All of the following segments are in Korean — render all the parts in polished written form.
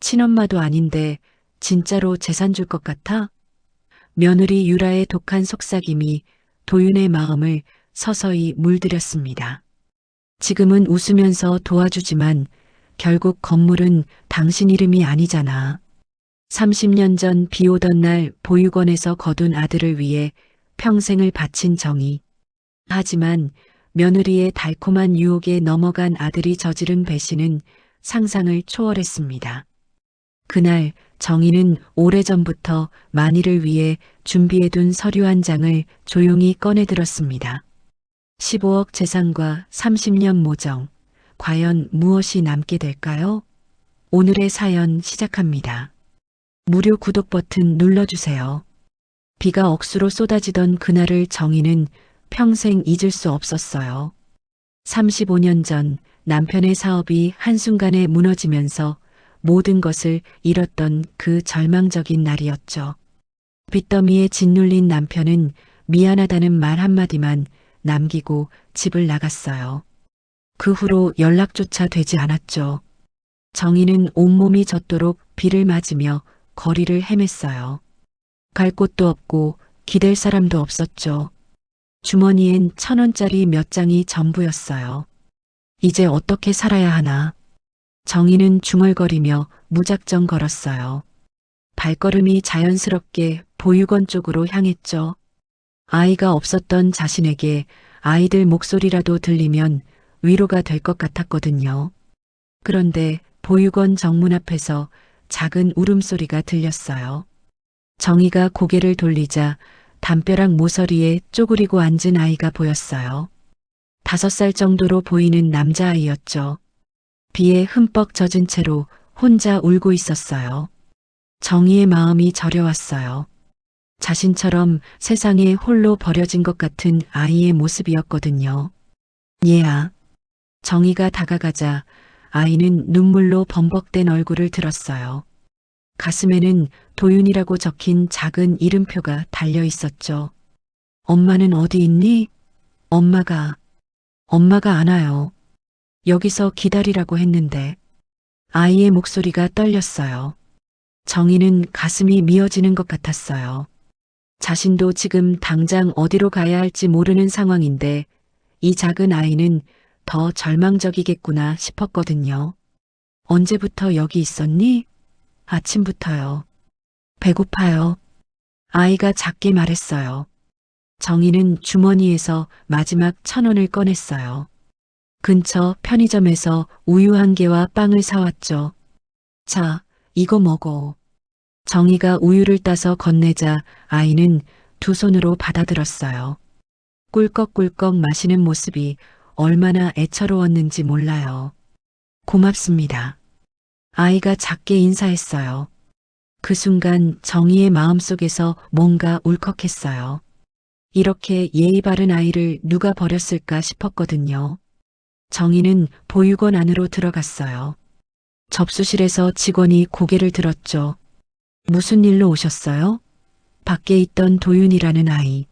친엄마도 아닌데 진짜로 재산 줄 것 같아? 며느리 유라의 독한 속삭임이 도윤의 마음을 서서히 물들였습니다. 지금은 웃으면서 도와주지만 결국 건물은 당신 이름이 아니잖아. 30년 전 비 오던 날 보육원에서 거둔 아들을 위해 평생을 바친 정이. 하지만 며느리의 달콤한 유혹에 넘어간 아들이 저지른 배신은 상상을 초월했습니다. 그날 정희는 오래전부터 만일을 위해 준비해둔 서류 한 장을 조용히 꺼내들었습니다. 15억 재산과 30년 모정, 과연 무엇이 남게 될까요? 오늘의 사연 시작합니다. 무료 구독 버튼 눌러주세요. 비가 억수로 쏟아지던 그날을 정희는 평생 잊을 수 없었어요. 35년 전 남편의 사업이 한순간에 무너지면서 모든 것을 잃었던 그 절망적인 날이었죠. 빚더미에 짓눌린 남편은 미안하다는 말 한마디만 남기고 집을 나갔어요. 그 후로 연락조차 되지 않았죠. 정희는 온몸이 젖도록 비를 맞으며 거리를 헤맸어요. 갈 곳도 없고 기댈 사람도 없었죠. 주머니엔 1,000원짜리 몇 장이 전부였어요. 이제 어떻게 살아야 하나. 정희는 중얼거리며 무작정 걸었어요. 발걸음이 자연스럽게 보육원 쪽으로 향했죠. 아이가 없었던 자신에게 아이들 목소리라도 들리면 위로가 될 것 같았거든요. 그런데 보육원 정문 앞에서 작은 울음소리가 들렸어요. 정희가 고개를 돌리자 담벼락 모서리에 쪼그리고 앉은 아이가 보였어요. 5살 정도로 보이는 남자아이였죠. 비에 흠뻑 젖은 채로 혼자 울고 있었어요. 정희의 마음이 저려왔어요. 자신처럼 세상에 홀로 버려진 것 같은 아이의 모습이었거든요. 얘야. 정희가 다가가자 아이는 눈물로 범벅된 얼굴을 들었어요. 가슴에는 도윤이라고 적힌 작은 이름표가 달려 있었죠. 엄마는 어디 있니? 엄마가 안 와요. 여기서 기다리라고 했는데. 아이의 목소리가 떨렸어요. 정희는 가슴이 미어지는 것 같았어요. 자신도 지금 당장 어디로 가야 할지 모르는 상황인데 이 작은 아이는 더 절망적이겠구나 싶었거든요. 언제부터 여기 있었니? 아침부터요. 배고파요. 아이가 작게 말했어요. 정희는 주머니에서 마지막 1,000원을 꺼냈어요. 근처 편의점에서 우유 한 개와 빵을 사왔죠. 자, 이거 먹어. 정희가 우유를 따서 건네자 아이는 두 손으로 받아들었어요. 꿀꺽꿀꺽 마시는 모습이 얼마나 애처로웠는지 몰라요. 고맙습니다. 아이가 작게 인사했어요. 그 순간 정희의 마음속에서 뭔가 울컥했어요. 이렇게 예의 바른 아이를 누가 버렸을까 싶었거든요. 정희는 보육원 안으로 들어갔어요. 접수실에서 직원이 고개를 들었죠. 무슨 일로 오셨어요? 밖에 있던 도윤이라는 아이.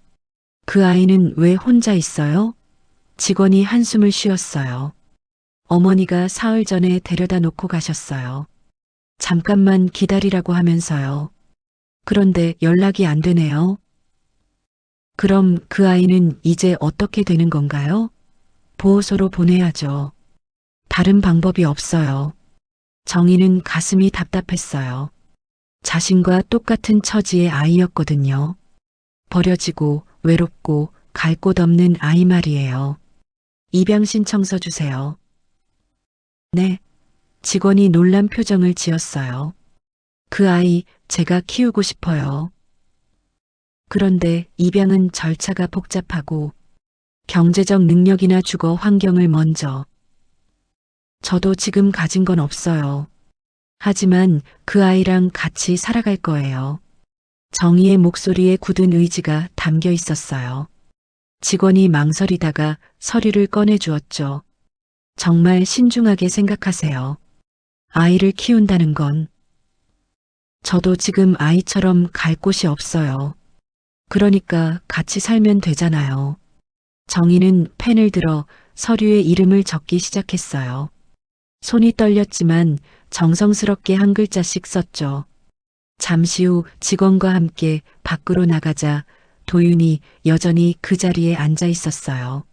그 아이는 왜 혼자 있어요? 직원이 한숨을 쉬었어요. 어머니가 사흘 전에 데려다 놓고 가셨어요. 잠깐만 기다리라고 하면서요. 그런데 연락이 안 되네요. 그럼 그 아이는 이제 어떻게 되는 건가요? 보호소로 보내야죠. 다른 방법이 없어요. 정희는 가슴이 답답했어요. 자신과 똑같은 처지의 아이였거든요. 버려지고 외롭고 갈 곳 없는 아이 말이에요. 입양 신청서 주세요. 네. 직원이 놀란 표정을 지었어요. 그 아이 제가 키우고 싶어요. 그런데 입양은 절차가 복잡하고 경제적 능력이나 주거 환경을 먼저. 저도 지금 가진 건 없어요. 하지만 그 아이랑 같이 살아갈 거예요. 정희의 목소리에 굳은 의지가 담겨 있었어요. 직원이 망설이다가 서류를 꺼내 주었죠. 정말 신중하게 생각하세요. 아이를 키운다는 건. 저도 지금 아이처럼 갈 곳이 없어요. 그러니까 같이 살면 되잖아요. 정희는 펜을 들어 서류에 이름을 적기 시작했어요. 손이 떨렸지만 정성스럽게 한 글자씩 썼죠. 잠시 후 직원과 함께 밖으로 나가자 도윤이 여전히 그 자리에 앉아 있었어요.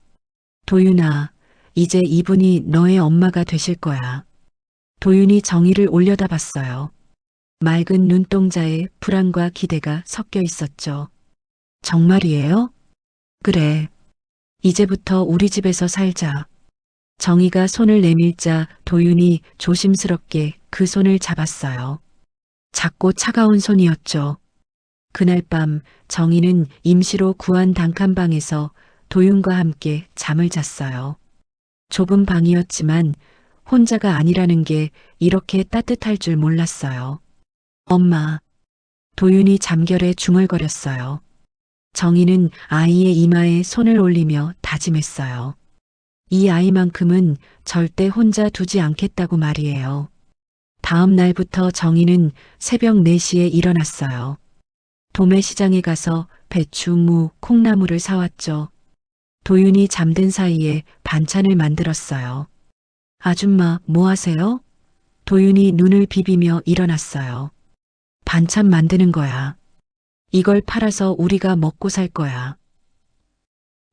도윤아, 이제 이분이 너의 엄마가 되실 거야. 도윤이 정의를 올려다봤어요. 맑은 눈동자에 불안과 기대가 섞여 있었죠. 정말이에요? 그래. 이제부터 우리 집에서 살자. 정의가 손을 내밀자 도윤이 조심스럽게 그 손을 잡았어요. 작고 차가운 손이었죠. 그날 밤 정의는 임시로 구한 단칸방에서 도윤과 함께 잠을 잤어요. 좁은 방이었지만 혼자가 아니라는 게 이렇게 따뜻할 줄 몰랐어요. 엄마. 도윤이 잠결에 중얼거렸어요. 정희는 아이의 이마에 손을 올리며 다짐했어요. 이 아이만큼은 절대 혼자 두지 않겠다고 말이에요. 다음 날부터 정희는 새벽 4시에 일어났어요. 도매시장에 가서 배추, 무, 콩나물을 사왔죠. 도윤이 잠든 사이에 반찬을 만들었어요. 아줌마, 뭐 하세요? 도윤이 눈을 비비며 일어났어요. 반찬 만드는 거야. 이걸 팔아서 우리가 먹고 살 거야.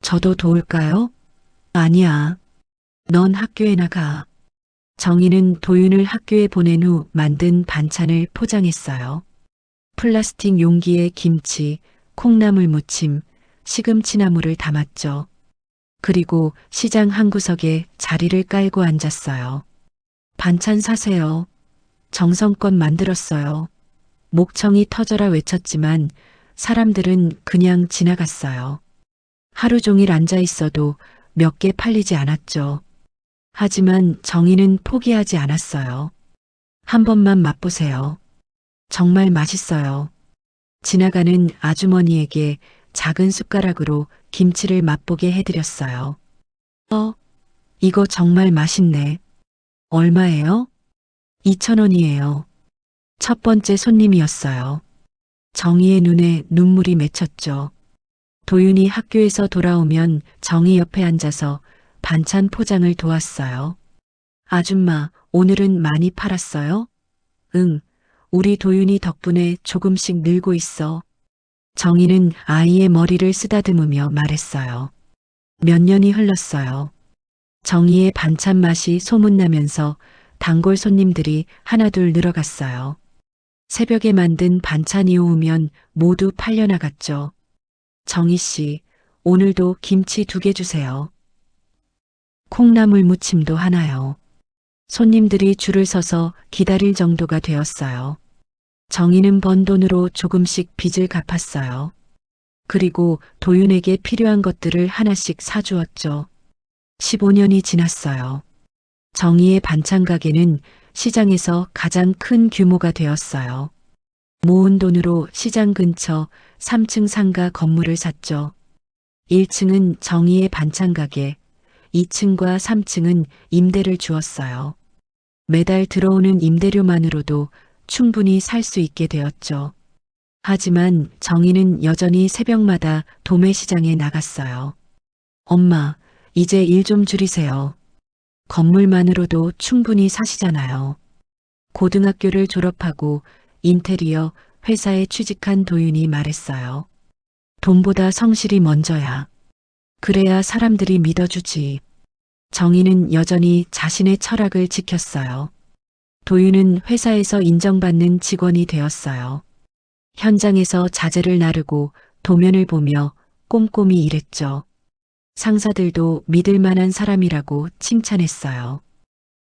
저도 도울까요? 아니야. 넌 학교에 나가. 정희는 도윤을 학교에 보낸 후 만든 반찬을 포장했어요. 플라스틱 용기에 김치, 콩나물 무침, 시금치나물을 담았죠. 그리고 시장 한 구석에 자리를 깔고 앉았어요. 반찬 사세요. 정성껏 만들었어요. 목청이 터져라 외쳤지만 사람들은 그냥 지나갔어요. 하루 종일 앉아 있어도 몇 개 팔리지 않았죠. 하지만 정희는 포기하지 않았어요. 한 번만 맛보세요. 정말 맛있어요. 지나가는 아주머니에게 작은 숟가락으로 김치를 맛보게 해드렸어요. 이거 정말 맛있네. 얼마예요? 2,000원이에요. 첫 번째 손님이었어요. 정희의 눈에 눈물이 맺혔죠. 도윤이 학교에서 돌아오면 정희 옆에 앉아서 반찬 포장을 도왔어요. 아줌마, 오늘은 많이 팔았어요? 응, 우리 도윤이 덕분에 조금씩 늘고 있어. 정희는 아이의 머리를 쓰다듬으며 말했어요. 몇 년이 흘렀어요. 정희의 반찬 맛이 소문나면서 단골 손님들이 하나둘 늘어갔어요. 새벽에 만든 반찬이 오면 모두 팔려나갔죠. 정희 씨, 오늘도 김치 2개 주세요. 콩나물 무침도 하나요. 손님들이 줄을 서서 기다릴 정도가 되었어요. 정희는 번 돈으로 조금씩 빚을 갚았어요. 그리고 도윤에게 필요한 것들을 하나씩 사주었죠. 15년이 지났어요. 정희의 반찬 가게는 시장에서 가장 큰 규모가 되었어요. 모은 돈으로 시장 근처 3층 상가 건물을 샀죠. 1층은 정희의 반찬 가게, 2층과 3층은 임대를 주었어요. 매달 들어오는 임대료만으로도 충분히 살 수 있게 되었죠. 하지만 정희는 여전히 새벽마다 도매시장에 나갔어요. 엄마, 이제 일 좀 줄이세요. 건물만으로도 충분히 사시잖아요. 고등학교를 졸업하고 인테리어 회사에 취직한 도윤이 말했어요. 돈보다 성실이 먼저야. 그래야 사람들이 믿어주지. 정희는 여전히 자신의 철학을 지켰어요. 도윤은 회사에서 인정받는 직원이 되었어요. 현장에서 자재를 나르고 도면을 보며 꼼꼼히 일했죠. 상사들도 믿을 만한 사람이라고 칭찬했어요.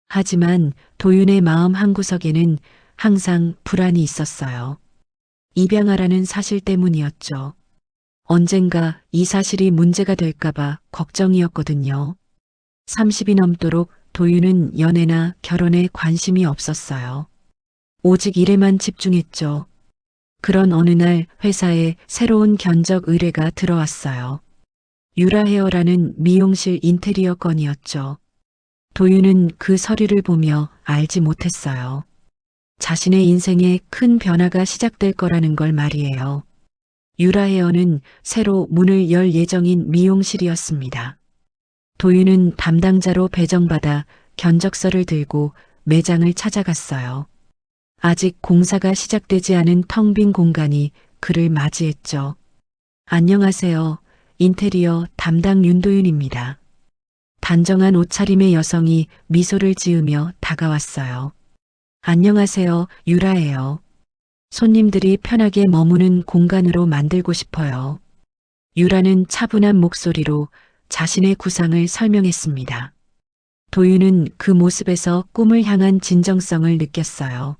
하지만 도윤의 마음 한구석에는 항상 불안이 있었어요. 입양하라는 사실 때문이었죠. 언젠가 이 사실이 문제가 될까봐 걱정이었거든요. 30이 넘도록 도윤은 연애나 결혼에 관심이 없었어요. 오직 일에만 집중했죠. 그런 어느 날 회사에 새로운 견적 의뢰가 들어왔어요. 유라헤어라는 미용실 인테리어 건이었죠. 도윤은 그 서류를 보며 알지 못했어요. 자신의 인생에 큰 변화가 시작될 거라는 걸 말이에요. 유라헤어는 새로 문을 열 예정인 미용실이었습니다. 도윤은 담당자로 배정받아 견적서를 들고 매장을 찾아갔어요. 아직 공사가 시작되지 않은 텅 빈 공간이 그를 맞이했죠. 안녕하세요. 인테리어 담당 윤도윤입니다. 단정한 옷차림의 여성이 미소를 지으며 다가왔어요. 안녕하세요. 유라예요. 손님들이 편하게 머무는 공간으로 만들고 싶어요. 유라는 차분한 목소리로 자신의 구상을 설명했습니다. 도윤은 그 모습에서 꿈을 향한 진정성을 느꼈어요.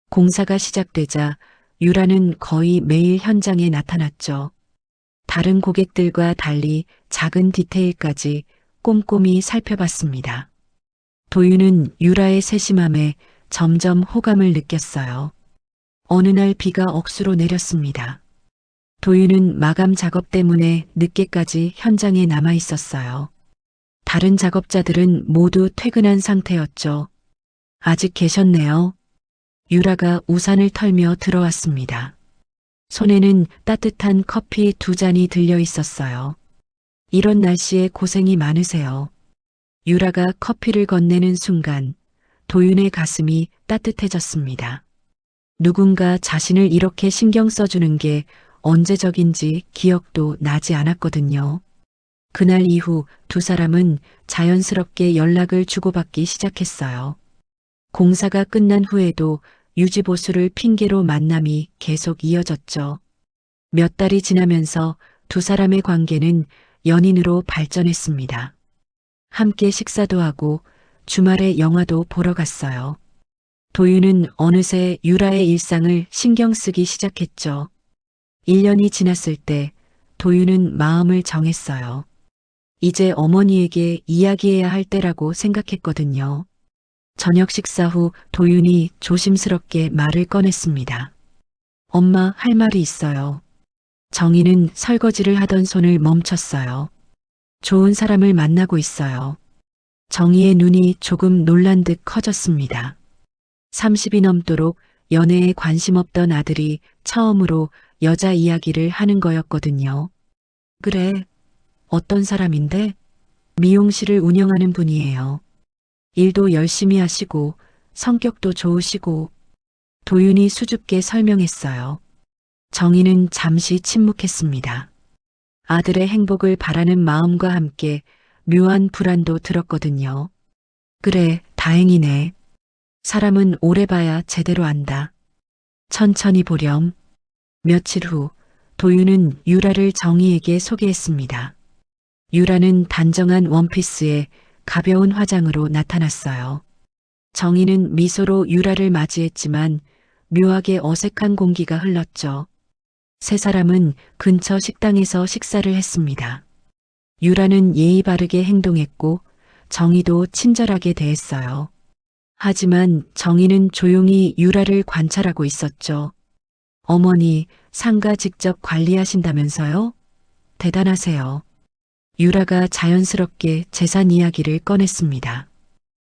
공사가 시작되자 유라는 거의 매일 현장에 나타났죠. 다른 고객들과 달리 작은 디테일까지 꼼꼼히 살펴봤습니다. 도윤은 유라의 세심함에 점점 호감을 느꼈어요. 어느 날 비가 억수로 내렸습니다. 도윤은 마감 작업 때문에 늦게까지 현장에 남아 있었어요. 다른 작업자들은 모두 퇴근한 상태였죠. 아직 계셨네요. 유라가 우산을 털며 들어왔습니다. 손에는 따뜻한 커피 2잔이 들려 있었어요. 이런 날씨에 고생이 많으세요. 유라가 커피를 건네는 순간 도윤의 가슴이 따뜻해졌습니다. 누군가 자신을 이렇게 신경 써주는 게 언제적인지 기억도 나지 않았거든요. 그날 이후 두 사람은 자연스럽게 연락을 주고받기 시작했어요. 공사가 끝난 후에도 유지보수를 핑계로 만남이 계속 이어졌죠. 몇 달이 지나면서 두 사람의 관계는 연인으로 발전했습니다. 함께 식사도 하고 주말에 영화도 보러 갔어요. 도윤은 어느새 유라의 일상을 신경 쓰기 시작했죠. 1년이 지났을 때 도윤은 마음을 정했어요. 이제 어머니에게 이야기해야 할 때라고 생각했거든요. 저녁 식사 후 도윤이 조심스럽게 말을 꺼냈습니다. 엄마, 할 말이 있어요. 정희는 설거지를 하던 손을 멈췄어요. 좋은 사람을 만나고 있어요. 정희의 눈이 조금 놀란 듯 커졌습니다. 30이 넘도록 연애에 관심 없던 아들이 처음으로 여자 이야기를 하는 거였거든요. 그래, 어떤 사람인데? 미용실을 운영하는 분이에요. 일도 열심히 하시고 성격도 좋으시고. 도윤이 수줍게 설명했어요. 정희는 잠시 침묵했습니다. 아들의 행복을 바라는 마음과 함께 묘한 불안도 들었거든요. 그래, 다행이네. 사람은 오래 봐야 제대로 안다. 천천히 보렴. 며칠 후 도윤은 유라를 정희에게 소개했습니다. 유라는 단정한 원피스에 가벼운 화장으로 나타났어요. 정희는 미소로 유라를 맞이했지만 묘하게 어색한 공기가 흘렀죠. 세 사람은 근처 식당에서 식사를 했습니다. 유라는 예의 바르게 행동했고 정희도 친절하게 대했어요. 하지만 정희는 조용히 유라를 관찰하고 있었죠. 어머니, 상가 직접 관리하신다면서요? 대단하세요. 유라가 자연스럽게 재산 이야기를 꺼냈습니다.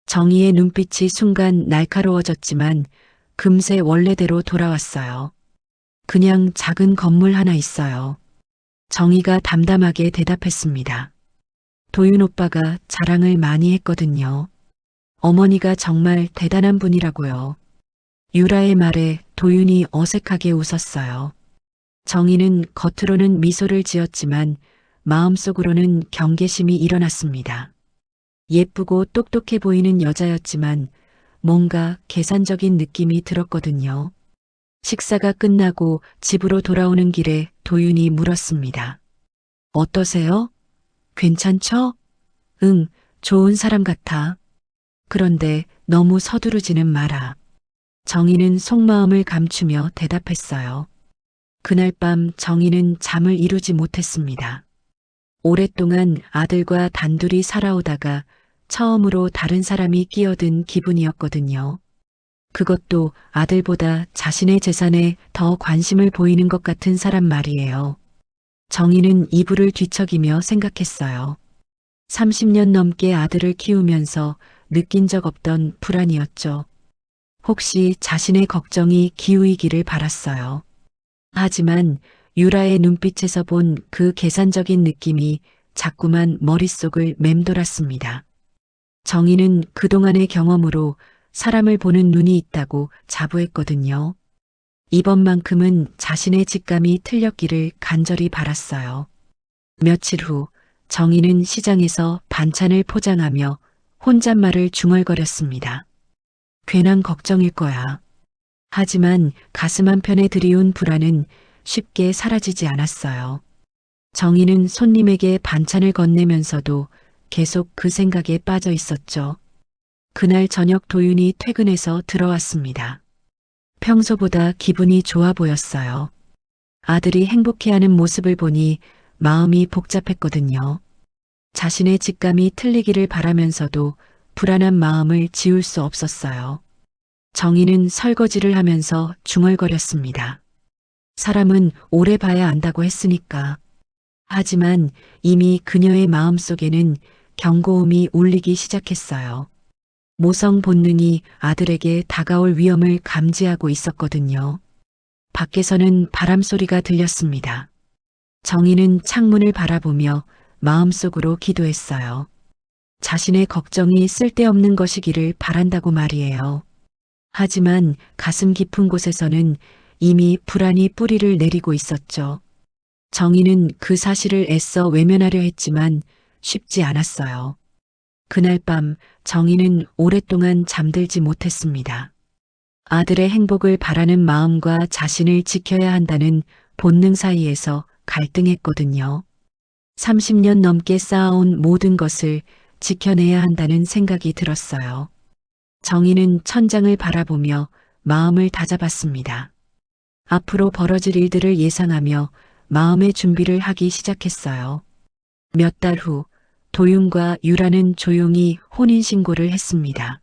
정희의 눈빛이 순간 날카로워졌지만 금세 원래대로 돌아왔어요. 그냥 작은 건물 하나 있어요. 정희가 담담하게 대답했습니다. 도윤 오빠가 자랑을 많이 했거든요. 어머니가 정말 대단한 분이라고요. 유라의 말에 도윤이 어색하게 웃었어요. 정희는 겉으로는 미소를 지었지만 마음속으로는 경계심이 일어났습니다. 예쁘고 똑똑해 보이는 여자였지만 뭔가 계산적인 느낌이 들었거든요. 식사가 끝나고 집으로 돌아오는 길에 도윤이 물었습니다. 어떠세요? 괜찮죠? 응, 좋은 사람 같아. 그런데 너무 서두르지는 마라. 정희는 속마음을 감추며 대답했어요. 그날 밤 정희는 잠을 이루지 못했습니다. 오랫동안 아들과 단둘이 살아오다가 처음으로 다른 사람이 끼어든 기분이었거든요. 그것도 아들보다 자신의 재산에 더 관심을 보이는 것 같은 사람 말이에요. 정희는 이불을 뒤척이며 생각했어요. 30년 넘게 아들을 키우면서 느낀 적 없던 불안이었죠. 혹시 자신의 걱정이 기우이기를 바랐어요. 하지만 유라의 눈빛에서 본 그 계산적인 느낌이 자꾸만 머릿속을 맴돌았습니다. 정희는 그동안의 경험으로 사람을 보는 눈이 있다고 자부했거든요. 이번만큼은 자신의 직감이 틀렸기를 간절히 바랐어요. 며칠 후 정희는 시장에서 반찬을 포장하며 혼잣말을 중얼거렸습니다. 괜한 걱정일 거야. 하지만 가슴 한편에 들이운 불안은 쉽게 사라지지 않았어요. 정희는 손님에게 반찬을 건네면서도 계속 그 생각에 빠져 있었죠. 그날 저녁 도윤이 퇴근해서 들어왔습니다. 평소보다 기분이 좋아 보였어요. 아들이 행복해하는 모습을 보니 마음이 복잡했거든요. 자신의 직감이 틀리기를 바라면서도 불안한 마음을 지울 수 없었어요. 정희는 설거지를 하면서 중얼거렸습니다. 사람은 오래 봐야 안다고 했으니까. 하지만 이미 그녀의 마음속에는 경고음이 울리기 시작했어요. 모성 본능이 아들에게 다가올 위험을 감지하고 있었거든요. 밖에서는 바람 소리가 들렸습니다. 정희는 창문을 바라보며 마음속으로 기도했어요. 자신의 걱정이 쓸데없는 것이기를 바란다고 말이에요. 하지만 가슴 깊은 곳에서는 이미 불안이 뿌리를 내리고 있었죠. 정희는 그 사실을 애써 외면하려 했지만 쉽지 않았어요. 그날 밤 정희는 오랫동안 잠들지 못했습니다. 아들의 행복을 바라는 마음과 자신을 지켜야 한다는 본능 사이에서 갈등했거든요. 30년 넘게 쌓아온 모든 것을 지켜내야 한다는 생각이 들었어요. 정희는 천장을 바라보며 마음을 다잡았습니다. 앞으로 벌어질 일들을 예상하며 마음의 준비를 하기 시작했어요. 몇 달 후 도윤과 유라는 조용히 혼인신고를 했습니다.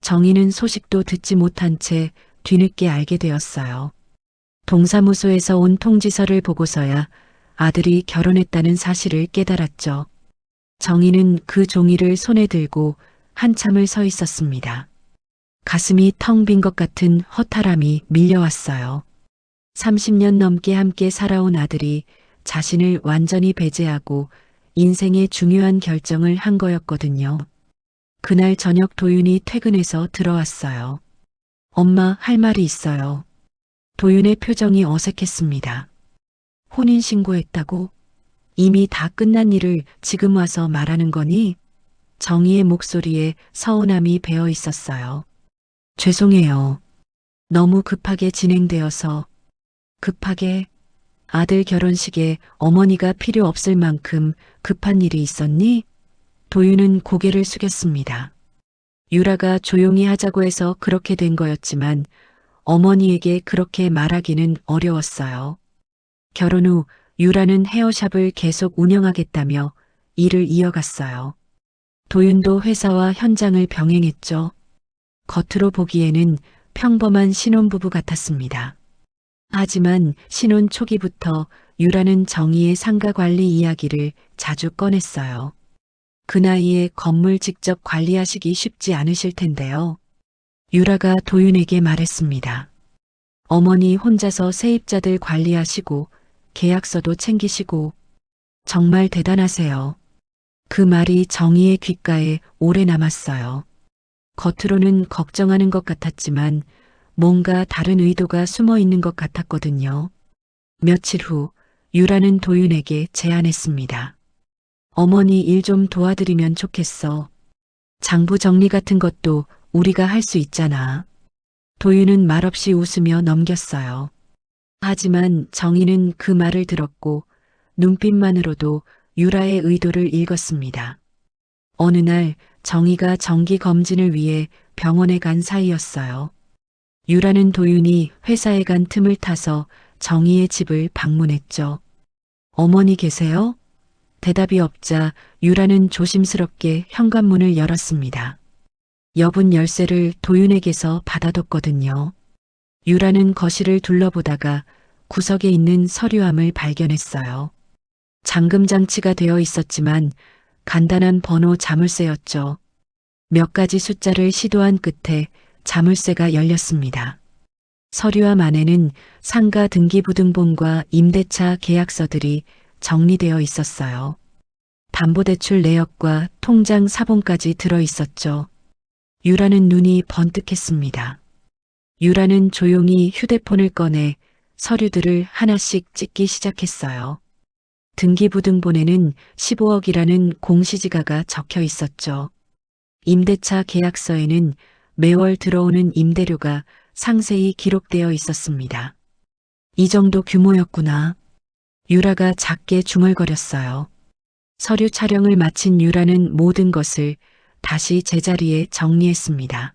정희는 소식도 듣지 못한 채 뒤늦게 알게 되었어요. 동사무소에서 온 통지서를 보고서야 아들이 결혼했다는 사실을 깨달았죠. 정희는 그 종이를 손에 들고 한참을 서 있었습니다. 가슴이 텅 빈 것 같은 허탈함이 밀려왔어요. 30년 넘게 함께 살아온 아들이 자신을 완전히 배제하고 인생의 중요한 결정을 한 거였거든요. 그날 저녁 도윤이 퇴근해서 들어왔어요. 엄마, 할 말이 있어요. 도윤의 표정이 어색했습니다. 혼인신고했다고? 이미 다 끝난 일을 지금 와서 말하는 거니? 정희의 목소리에 서운함이 배어 있었어요. 죄송해요. 너무 급하게 진행되어서. 급하게? 아들 결혼식에 어머니가 필요 없을 만큼 급한 일이 있었니? 도윤은 고개를 숙였습니다. 유라가 조용히 하자고 해서 그렇게 된 거였지만 어머니에게 그렇게 말하기는 어려웠어요. 결혼 후 유라는 헤어샵을 계속 운영하겠다며 일을 이어갔어요. 도윤도 회사와 현장을 병행했죠. 겉으로 보기에는 평범한 신혼부부 같았습니다. 하지만 신혼 초기부터 유라는 정희의 상가 관리 이야기를 자주 꺼냈어요. 그 나이에 건물 직접 관리하시기 쉽지 않으실 텐데요. 유라가 도윤에게 말했습니다. 어머니 혼자서 세입자들 관리하시고 계약서도 챙기시고 정말 대단하세요. 그 말이 정희의 귓가에 오래 남았어요. 겉으로는 걱정하는 것 같았지만 뭔가 다른 의도가 숨어 있는 것 같았거든요. 며칠 후 유라는 도윤에게 제안했습니다. 어머니 일 좀 도와드리면 좋겠어. 장부 정리 같은 것도 우리가 할 수 있잖아. 도윤은 말없이 웃으며 넘겼어요. 하지만 정희는 그 말을 들었고 눈빛만으로도 유라의 의도를 읽었습니다. 어느 날 정희가 정기 검진을 위해 병원에 간 사이였어요. 유라는 도윤이 회사에 간 틈을 타서 정희의 집을 방문했죠. 어머니 계세요? 대답이 없자 유라는 조심스럽게 현관문을 열었습니다. 여분 열쇠를 도윤에게서 받아뒀거든요. 유라는 거실을 둘러보다가 구석에 있는 서류함을 발견했어요. 잠금 장치가 되어 있었지만 간단한 번호 자물쇠였죠. 몇 가지 숫자를 시도한 끝에 자물쇠가 열렸습니다. 서류함 안에는 상가 등기부등본과 임대차 계약서들이 정리되어 있었어요. 담보대출 내역과 통장 사본까지 들어 있었죠. 유라는 눈이 번뜩했습니다. 유라는 조용히 휴대폰을 꺼내 서류들을 하나씩 찍기 시작했어요. 등기부등본에는 15억이라는 공시지가가 적혀 있었죠. 임대차 계약서에는 매월 들어오는 임대료가 상세히 기록되어 있었습니다. 이 정도 규모였구나. 유라가 작게 중얼거렸어요. 서류 촬영을 마친 유라는 모든 것을 다시 제자리에 정리했습니다.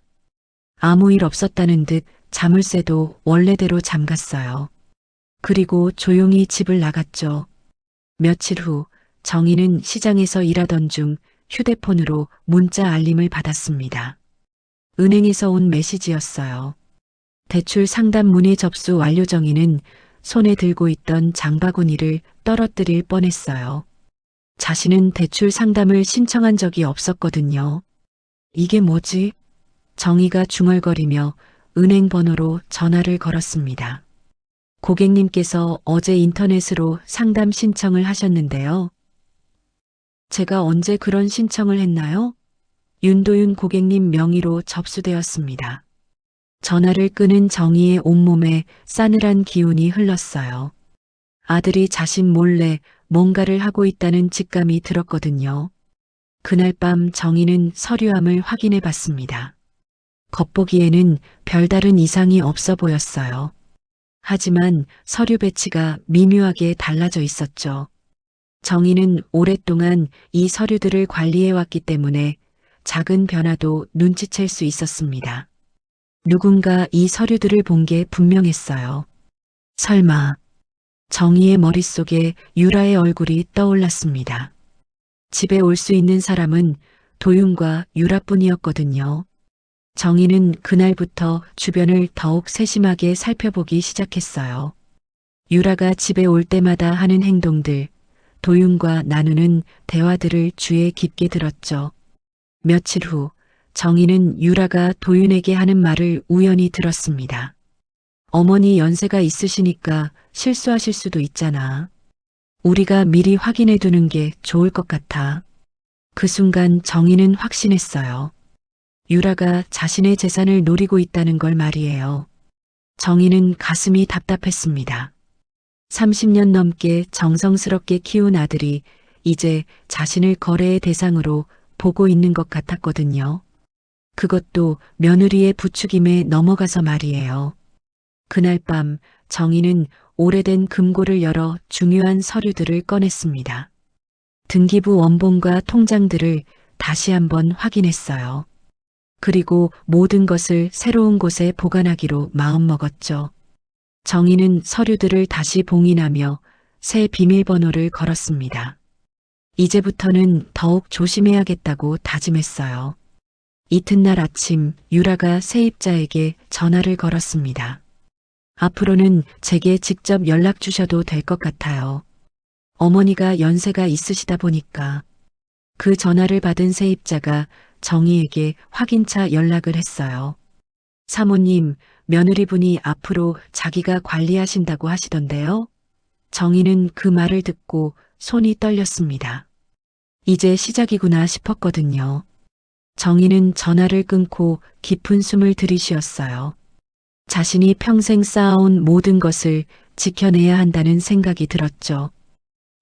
아무 일 없었다는 듯 자물쇠도 원래대로 잠갔어요. 그리고 조용히 집을 나갔죠. 며칠 후 정희는 시장에서 일하던 중 휴대폰으로 문자 알림을 받았습니다. 은행에서 온 메시지였어요. 대출 상담 문의 접수 완료. 정희는 손에 들고 있던 장바구니를 떨어뜨릴 뻔했어요. 자신은 대출 상담을 신청한 적이 없었거든요. 이게 뭐지? 정희가 중얼거리며 은행 번호로 전화를 걸었습니다. 고객님께서 어제 인터넷으로 상담 신청을 하셨는데요. 제가 언제 그런 신청을 했나요? 윤도윤 고객님 명의로 접수되었습니다. 전화를 끊은 정희의 온몸에 싸늘한 기운이 흘렀어요. 아들이 자신 몰래 뭔가를 하고 있다는 직감이 들었거든요. 그날 밤 정희는 서류함을 확인해 봤습니다. 겉보기에는 별다른 이상이 없어 보였어요. 하지만 서류 배치가 미묘하게 달라져 있었죠. 정희는 오랫동안 이 서류들을 관리해왔기 때문에 작은 변화도 눈치챌 수 있었습니다. 누군가 이 서류들을 본 게 분명했어요. 설마. 정희의 머릿속에 유라의 얼굴이 떠올랐습니다. 집에 올 수 있는 사람은 도윤과 유라뿐이었거든요. 정희는 그날부터 주변을 더욱 세심하게 살펴보기 시작했어요. 유라가 집에 올 때마다 하는 행동들, 도윤과 나누는 대화들을 주의에 깊게 들었죠. 며칠 후 정희는 유라가 도윤에게 하는 말을 우연히 들었습니다. 어머니 연세가 있으시니까 실수하실 수도 있잖아. 우리가 미리 확인해 두는 게 좋을 것 같아. 그 순간 정희는 확신했어요. 유라가 자신의 재산을 노리고 있다는 걸 말이에요. 정희는 가슴이 답답했습니다. 30년 넘게 정성스럽게 키운 아들이 이제 자신을 거래의 대상으로 보고 있는 것 같았거든요. 그것도 며느리의 부추김에 넘어가서 말이에요. 그날 밤 정희는 오래된 금고를 열어 중요한 서류들을 꺼냈습니다. 등기부 원본과 통장들을 다시 한번 확인했어요. 그리고 모든 것을 새로운 곳에 보관하기로 마음먹었죠. 정희는 서류들을 다시 봉인하며 새 비밀번호를 걸었습니다. 이제부터는 더욱 조심해야겠다고 다짐했어요. 이튿날 아침 유라가 세입자에게 전화를 걸었습니다. 앞으로는 제게 직접 연락 주셔도 될 것 같아요. 어머니가 연세가 있으시다 보니까. 그 전화를 받은 세입자가 정희에게 확인차 연락을 했어요. 사모님, 며느리분이 앞으로 자기가 관리하신다고 하시던데요. 정희는 그 말을 듣고 손이 떨렸습니다. 이제 시작이구나 싶었거든요. 정희는 전화를 끊고 깊은 숨을 들이쉬었어요. 자신이 평생 쌓아온 모든 것을 지켜내야 한다는 생각이 들었죠.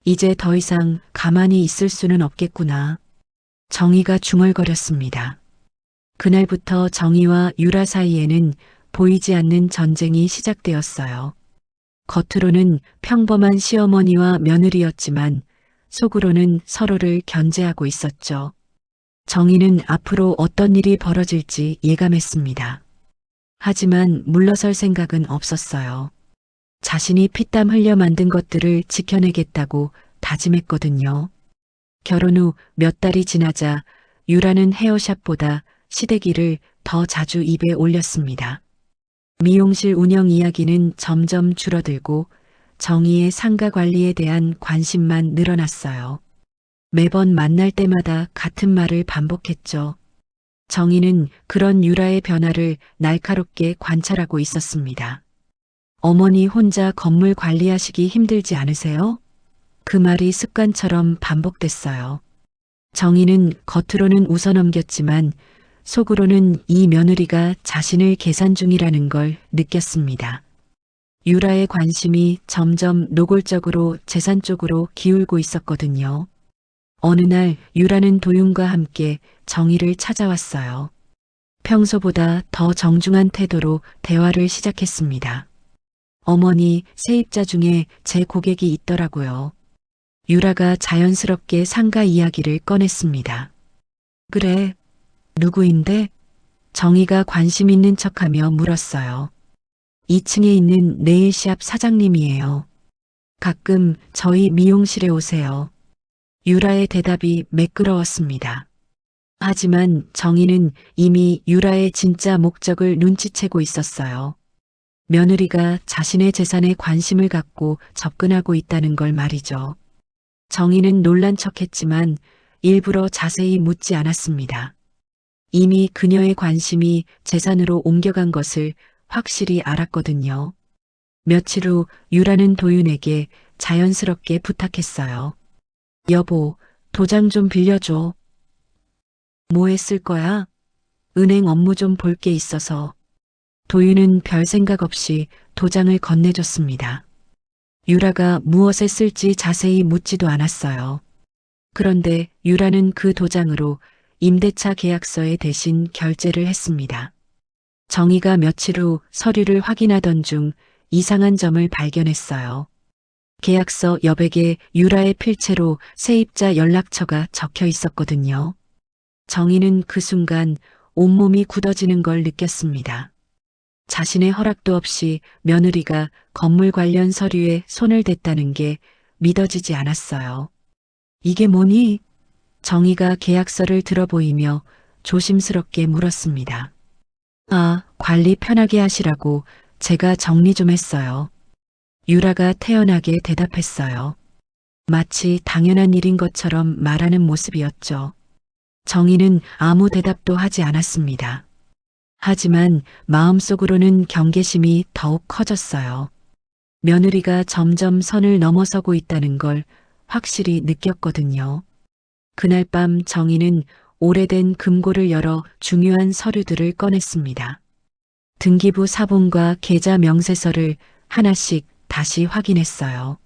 이제 더 이상 가만히 있을 수는 없겠구나. 정희가 중얼거렸습니다. 그날부터 정희와 유라 사이에는 보이지 않는 전쟁이 시작되었어요. 겉으로는 평범한 시어머니와 며느리였지만 속으로는 서로를 견제하고 있었죠. 정희는 앞으로 어떤 일이 벌어질지 예감했습니다. 하지만 물러설 생각은 없었어요. 자신이 피땀 흘려 만든 것들을 지켜내겠다고 다짐했거든요. 결혼 후 몇 달이 지나자 유라는 헤어샵보다 시댁일을 더 자주 입에 올렸습니다. 미용실 운영 이야기는 점점 줄어들고 정희의 상가 관리에 대한 관심만 늘어났어요. 매번 만날 때마다 같은 말을 반복했죠. 정희는 그런 유라의 변화를 날카롭게 관찰하고 있었습니다. 어머니 혼자 건물 관리하시기 힘들지 않으세요? 그 말이 습관처럼 반복됐어요. 정희는 겉으로는 웃어넘겼지만 속으로는 이 며느리가 자신을 계산 중이라는 걸 느꼈습니다. 유라의 관심이 점점 노골적으로 재산 쪽으로 기울고 있었거든요. 어느 날 유라는 도윤과 함께 정희를 찾아왔어요. 평소보다 더 정중한 태도로 대화를 시작했습니다. 어머니, 세입자 중에 제 고객이 있더라고요. 유라가 자연스럽게 상가 이야기를 꺼냈습니다. 그래, 누구인데? 정희가 관심 있는 척하며 물었어요. 2층에 있는 네일샵 사장님이에요. 가끔 저희 미용실에 오세요. 유라의 대답이 매끄러웠습니다. 하지만 정희는 이미 유라의 진짜 목적을 눈치채고 있었어요. 며느리가 자신의 재산에 관심을 갖고 접근하고 있다는 걸 말이죠. 정희는 놀란 척했지만 일부러 자세히 묻지 않았습니다. 이미 그녀의 관심이 재산으로 옮겨간 것을 확실히 알았거든요. 며칠 후 유라는 도윤에게 자연스럽게 부탁했어요. 여보, 도장 좀 빌려줘. 뭐 했을 거야? 은행 업무 좀 볼 게 있어서. 도윤은 별 생각 없이 도장을 건네줬습니다. 유라가 무엇에 쓸지 자세히 묻지도 않았어요. 그런데 유라는 그 도장으로 임대차 계약서에 대신 결제를 했습니다. 정희가 며칠 후 서류를 확인하던 중 이상한 점을 발견했어요. 계약서 여백에 유라의 필체로 세입자 연락처가 적혀 있었거든요. 정희는 그 순간 온몸이 굳어지는 걸 느꼈습니다. 자신의 허락도 없이 며느리가 건물 관련 서류에 손을 댔다는 게 믿어지지 않았어요. 이게 뭐니? 정희가 계약서를 들어보이며 조심스럽게 물었습니다. 아, 관리 편하게 하시라고 제가 정리 좀 했어요. 유라가 태연하게 대답했어요. 마치 당연한 일인 것처럼 말하는 모습이었죠. 정희는 아무 대답도 하지 않았습니다. 하지만 마음속으로는 경계심이 더욱 커졌어요. 며느리가 점점 선을 넘어서고 있다는 걸 확실히 느꼈거든요. 그날 밤 정희는 오래된 금고를 열어 중요한 서류들을 꺼냈습니다. 등기부 사본과 계좌 명세서를 하나씩 다시 확인했어요.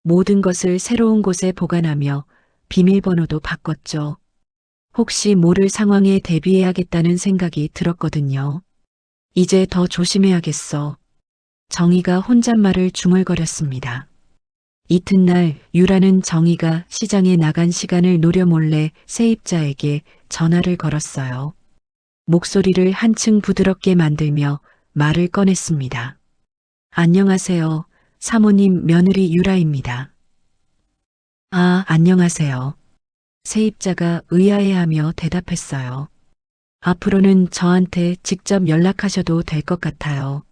모든 것을 새로운 곳에 보관하며 비밀번호도 바꿨죠. 혹시 모를 상황에 대비해야겠다는 생각이 들었거든요. 이제 더 조심해야겠어. 정희가 혼잣말을 중얼거렸습니다. 이튿날 유라는 정희가 시장에 나간 시간을 노려 몰래 세입자에게 전화를 걸었어요. 목소리를 한층 부드럽게 만들며 말을 꺼냈습니다. 안녕하세요. 사모님 며느리 유라입니다. 아, 안녕하세요. 세입자가 의아해하며 대답했어요. 앞으로는 저한테 직접 연락하셔도 될 것 같아요.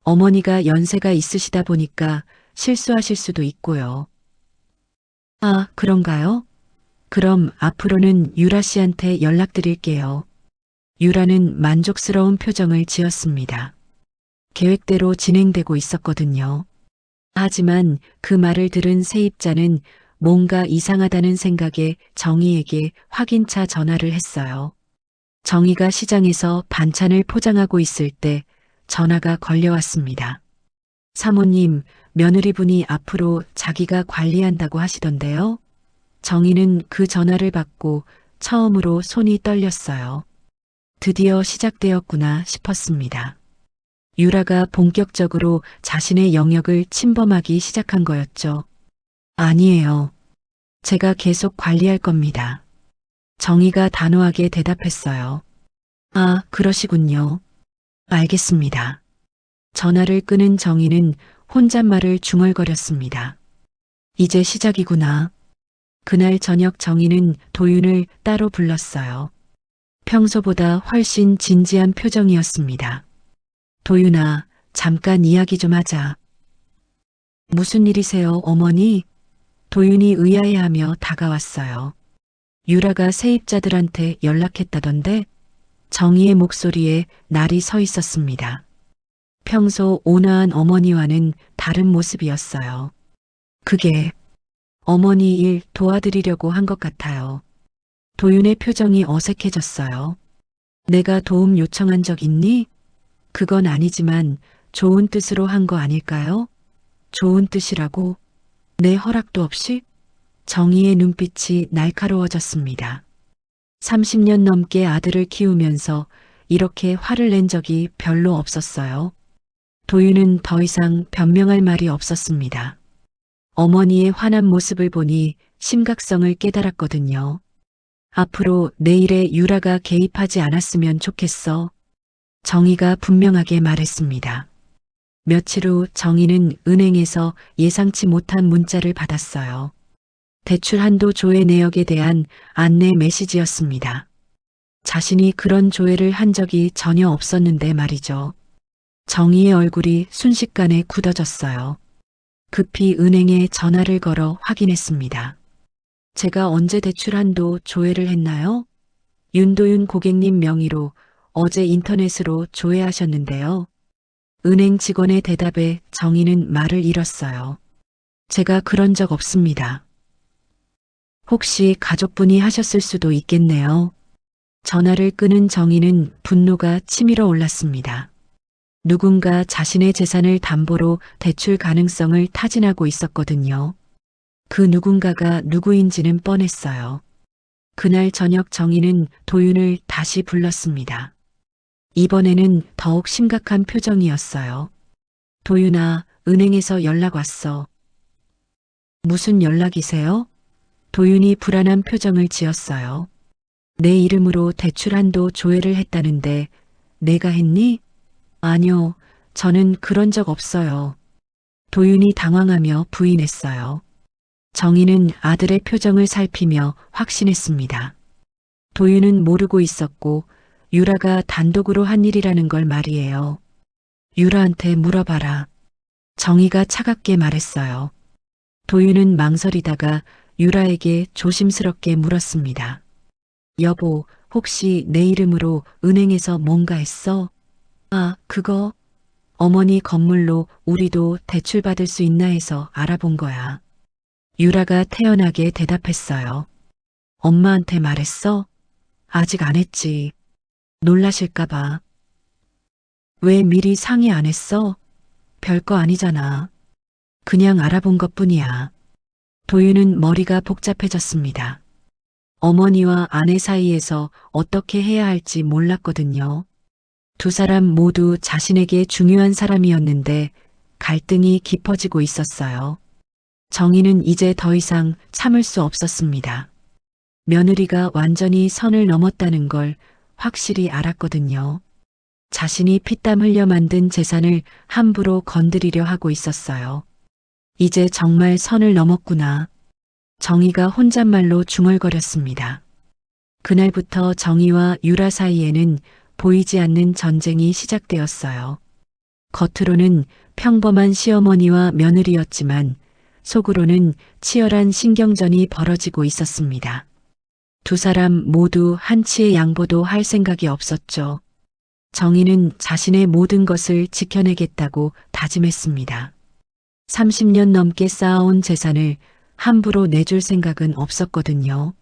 어머니가 연세가 있으시다 보니까 실수하실 수도 있고요. 아, 그런가요? 그럼 앞으로는 유라 씨한테 연락드릴게요. 유라는 만족스러운 표정을 지었습니다. 계획대로 진행되고 있었거든요. 하지만 그 말을 들은 세입자는 뭔가 이상하다는 생각에 정희에게 확인차 전화를 했어요. 정희가 시장에서 반찬을 포장하고 있을 때 전화가 걸려왔습니다. 사모님, 며느리분이 앞으로 자기가 관리한다고 하시던데요. 정희는 그 전화를 받고 처음으로 손이 떨렸어요. 드디어 시작되었구나 싶었습니다. 유라가 본격적으로 자신의 영역을 침범하기 시작한 거였죠. 아니에요. 제가 계속 관리할 겁니다. 정희가 단호하게 대답했어요. 아, 그러시군요. 알겠습니다. 전화를 끊은 정희는 혼잣말을 중얼거렸습니다. 이제 시작이구나. 그날 저녁 정희는 도윤을 따로 불렀어요. 평소보다 훨씬 진지한 표정이었습니다. 도윤아, 잠깐 이야기 좀 하자. 무슨 일이세요, 어머니? 도윤이 의아해하며 다가왔어요. 유라가 세입자들한테 연락했다던데 정희의 목소리에 날이 서 있었습니다. 평소 온화한 어머니와는 다른 모습이었어요. 그게 어머니 일 도와드리려고 한 것 같아요. 도윤의 표정이 어색해졌어요. 내가 도움 요청한 적 있니? 그건 아니지만 좋은 뜻으로 한 거 아닐까요? 좋은 뜻이라고? 내 허락도 없이? 정희의 눈빛이 날카로워졌습니다. 30년 넘게 아들을 키우면서 이렇게 화를 낸 적이 별로 없었어요. 도윤은 더 이상 변명할 말이 없었습니다. 어머니의 화난 모습을 보니 심각성을 깨달았거든요. 앞으로 내 일에 유라가 개입하지 않았으면 좋겠어. 정희가 분명하게 말했습니다. 며칠 후 정희는 은행에서 예상치 못한 문자를 받았어요. 대출 한도 조회 내역에 대한 안내 메시지였습니다. 자신이 그런 조회를 한 적이 전혀 없었는데 말이죠. 정희의 얼굴이 순식간에 굳어졌어요. 급히 은행에 전화를 걸어 확인했습니다. 제가 언제 대출 한도 조회를 했나요? 윤도윤 고객님 명의로 어제 인터넷으로 조회하셨는데요. 은행 직원의 대답에 정희는 말을 잃었어요. 제가 그런 적 없습니다. 혹시 가족분이 하셨을 수도 있겠네요. 전화를 끊은 정희는 분노가 치밀어 올랐습니다. 누군가 자신의 재산을 담보로 대출 가능성을 타진하고 있었거든요. 그 누군가가 누구인지는 뻔했어요. 그날 저녁 정희는 도윤을 다시 불렀습니다. 이번에는 더욱 심각한 표정이었어요. 도윤아, 은행에서 연락 왔어. 무슨 연락이세요? 도윤이 불안한 표정을 지었어요. 내 이름으로 대출 한도 조회를 했다는데 내가 했니? 아니요, 저는 그런 적 없어요. 도윤이 당황하며 부인했어요. 정희는 아들의 표정을 살피며 확신했습니다. 도윤은 모르고 있었고 유라가 단독으로 한 일이라는 걸 말이에요. 유라한테 물어봐라. 정희가 차갑게 말했어요. 도윤은 망설이다가 유라에게 조심스럽게 물었습니다. 여보, 혹시 내 이름으로 은행에서 뭔가 했어? 아, 그거? 어머니 건물로 우리도 대출받을 수 있나 해서 알아본 거야. 유라가 태연하게 대답했어요. 엄마한테 말했어? 아직 안 했지. 놀라실까봐. 왜 미리 상의 안 했어? 별거 아니잖아. 그냥 알아본 것뿐이야. 도윤은 머리가 복잡해졌습니다. 어머니와 아내 사이에서 어떻게 해야 할지 몰랐거든요. 두 사람 모두 자신에게 중요한 사람이었는데 갈등이 깊어지고 있었어요. 정희는 이제 더 이상 참을 수 없었습니다. 며느리가 완전히 선을 넘었다는 걸 확실히 알았거든요. 자신이 피땀 흘려 만든 재산을 함부로 건드리려 하고 있었어요. 이제 정말 선을 넘었구나. 정희가 혼잣말로 중얼거렸습니다. 그날부터 정희와 유라 사이에는 보이지 않는 전쟁이 시작되었어요. 겉으로는 평범한 시어머니와 며느리였지만 속으로는 치열한 신경전이 벌어지고 있었습니다. 두 사람 모두 한치의 양보도 할 생각이 없었죠. 정희는 자신의 모든 것을 지켜내겠다고 다짐했습니다. 30년 넘게 쌓아온 재산을 함부로 내줄 생각은 없었거든요.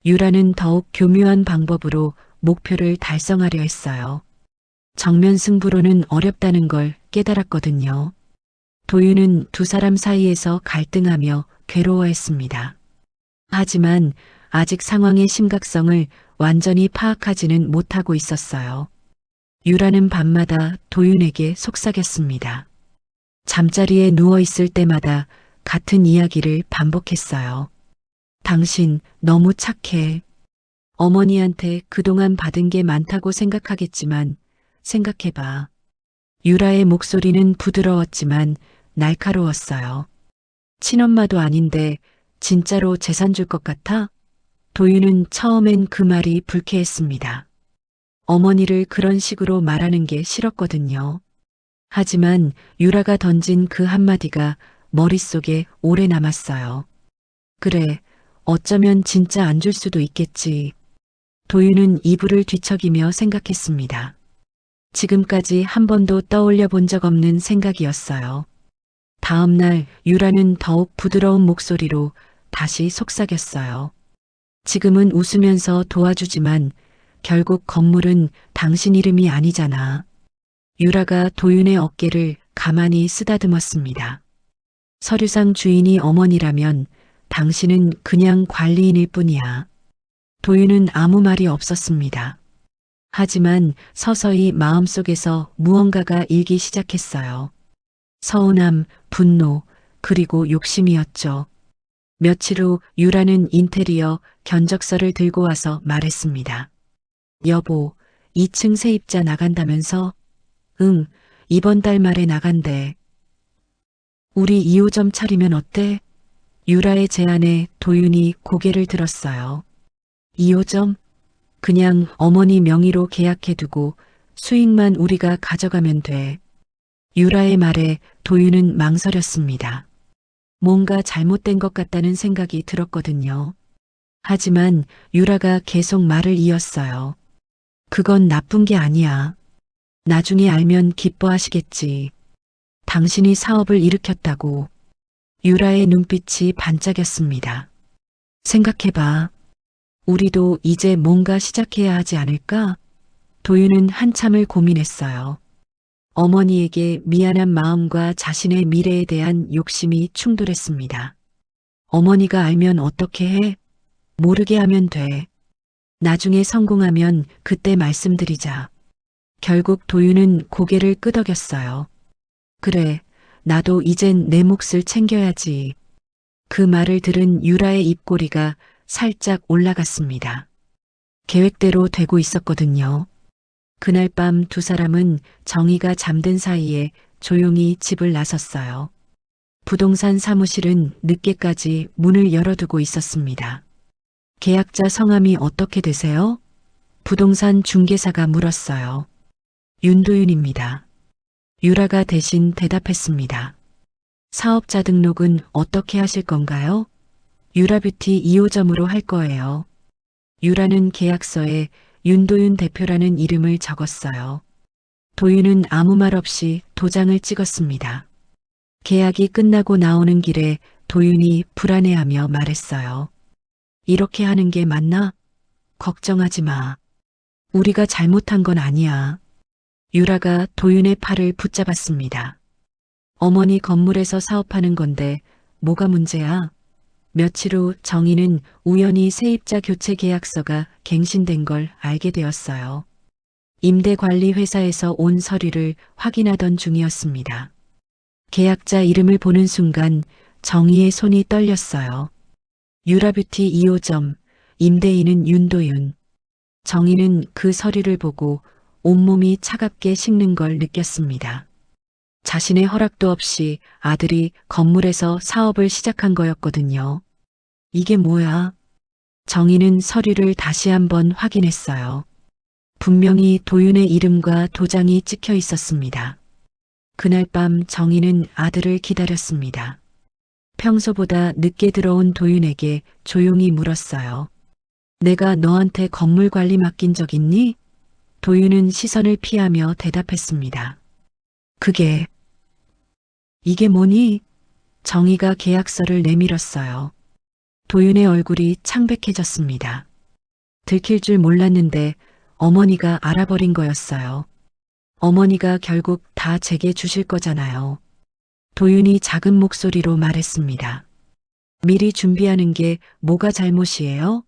유라는 더욱 교묘한 방법으로 목표를 달성하려 했어요. 정면 승부로는 어렵다는 걸 깨달았거든요. 도윤은 두 사람 사이에서 갈등하며 괴로워했습니다. 하지만 아직 상황의 심각성을 완전히 파악하지는 못하고 있었어요. 유라는 밤마다 도윤에게 속삭였습니다. 잠자리에 누워있을 때마다 같은 이야기를 반복했어요. 당신 너무 착해. 어머니한테 그동안 받은 게 많다고 생각하겠지만 생각해봐. 유라의 목소리는 부드러웠지만 날카로웠어요. 친엄마도 아닌데 진짜로 재산 줄 것 같아? 도윤은 처음엔 그 말이 불쾌했습니다. 어머니를 그런 식으로 말하는 게 싫었거든요. 하지만 유라가 던진 그 한마디가 머릿속에 오래 남았어요. 그래, 어쩌면 진짜 안 줄 수도 있겠지. 도윤은 이불을 뒤척이며 생각했습니다. 지금까지 한 번도 떠올려 본 적 없는 생각이었어요. 다음 날 유라는 더욱 부드러운 목소리로 다시 속삭였어요. 지금은 웃으면서 도와주지만 결국 건물은 당신 이름이 아니잖아. 유라가 도윤의 어깨를 가만히 쓰다듬었습니다. 서류상 주인이 어머니라면 당신은 그냥 관리인일 뿐이야. 도윤은 아무 말이 없었습니다. 하지만 서서히 마음속에서 무언가가 일기 시작했어요. 서운함, 분노, 그리고 욕심이었죠. 며칠 후 유라는 인테리어 견적서를 들고 와서 말했습니다. 여보, 2층 세입자 나간다면서? 응, 이번 달 말에 나간대. 우리 2호점 차리면 어때? 유라의 제안에 도윤이 고개를 들었어요. 2호점? 그냥 어머니 명의로 계약해두고 수익만 우리가 가져가면 돼. 유라의 말에 도윤은 망설였습니다. 뭔가 잘못된 것 같다는 생각이 들었거든요. 하지만 유라가 계속 말을 이었어요. 그건 나쁜 게 아니야. 나중에 알면 기뻐하시겠지. 당신이 사업을 일으켰다고. 유라의 눈빛이 반짝였습니다. 생각해봐. 우리도 이제 뭔가 시작해야 하지 않을까? 도윤은 한참을 고민했어요. 어머니에게 미안한 마음과 자신의 미래에 대한 욕심이 충돌했습니다. 어머니가 알면 어떻게 해? 모르게 하면 돼. 나중에 성공하면 그때 말씀드리자. 결국 도윤은 고개를 끄덕였어요. 그래, 나도 이젠 내 몫을 챙겨야지. 그 말을 들은 유라의 입꼬리가 살짝 올라갔습니다. 계획대로 되고 있었거든요. 그날 밤 두 사람은 정희가 잠든 사이에 조용히 집을 나섰어요. 부동산 사무실은 늦게까지 문을 열어두고 있었습니다. 계약자 성함이 어떻게 되세요? 부동산 중개사가 물었어요. 윤도윤입니다. 유라가 대신 대답했습니다. 사업자 등록은 어떻게 하실 건가요? 유라뷰티 2호점으로 할 거예요. 유라는 계약서에 윤도윤 대표라는 이름을 적었어요. 도윤은 아무 말 없이 도장을 찍었습니다. 계약이 끝나고 나오는 길에 도윤이 불안해하며 말했어요. 이렇게 하는 게 맞나? 걱정하지 마. 우리가 잘못한 건 아니야. 유라가 도윤의 팔을 붙잡았습니다. 어머니 건물에서 사업하는 건데 뭐가 문제야? 며칠 후 정희는 우연히 세입자 교체 계약서가 갱신된 걸 알게 되었어요. 임대관리회사에서 온 서류를 확인하던 중이었습니다. 계약자 이름을 보는 순간 정희의 손이 떨렸어요. 유라뷰티 2호점, 임대인은 윤도윤. 정희는 그 서류를 보고 온몸이 차갑게 식는 걸 느꼈습니다. 자신의 허락도 없이 아들이 건물에서 사업을 시작한 거였거든요. 이게 뭐야? 정희는 서류를 다시 한번 확인했어요. 분명히 도윤의 이름과 도장이 찍혀 있었습니다. 그날 밤 정희는 아들을 기다렸습니다. 평소보다 늦게 들어온 도윤에게 조용히 물었어요. 내가 너한테 건물 관리 맡긴 적 있니? 도윤은 시선을 피하며 대답했습니다. 이게 뭐니? 정희가 계약서를 내밀었어요. 도윤의 얼굴이 창백해졌습니다. 들킬 줄 몰랐는데 어머니가 알아버린 거였어요. 어머니가 결국 다 제게 주실 거잖아요. 도윤이 작은 목소리로 말했습니다. 미리 준비하는 게 뭐가 잘못이에요?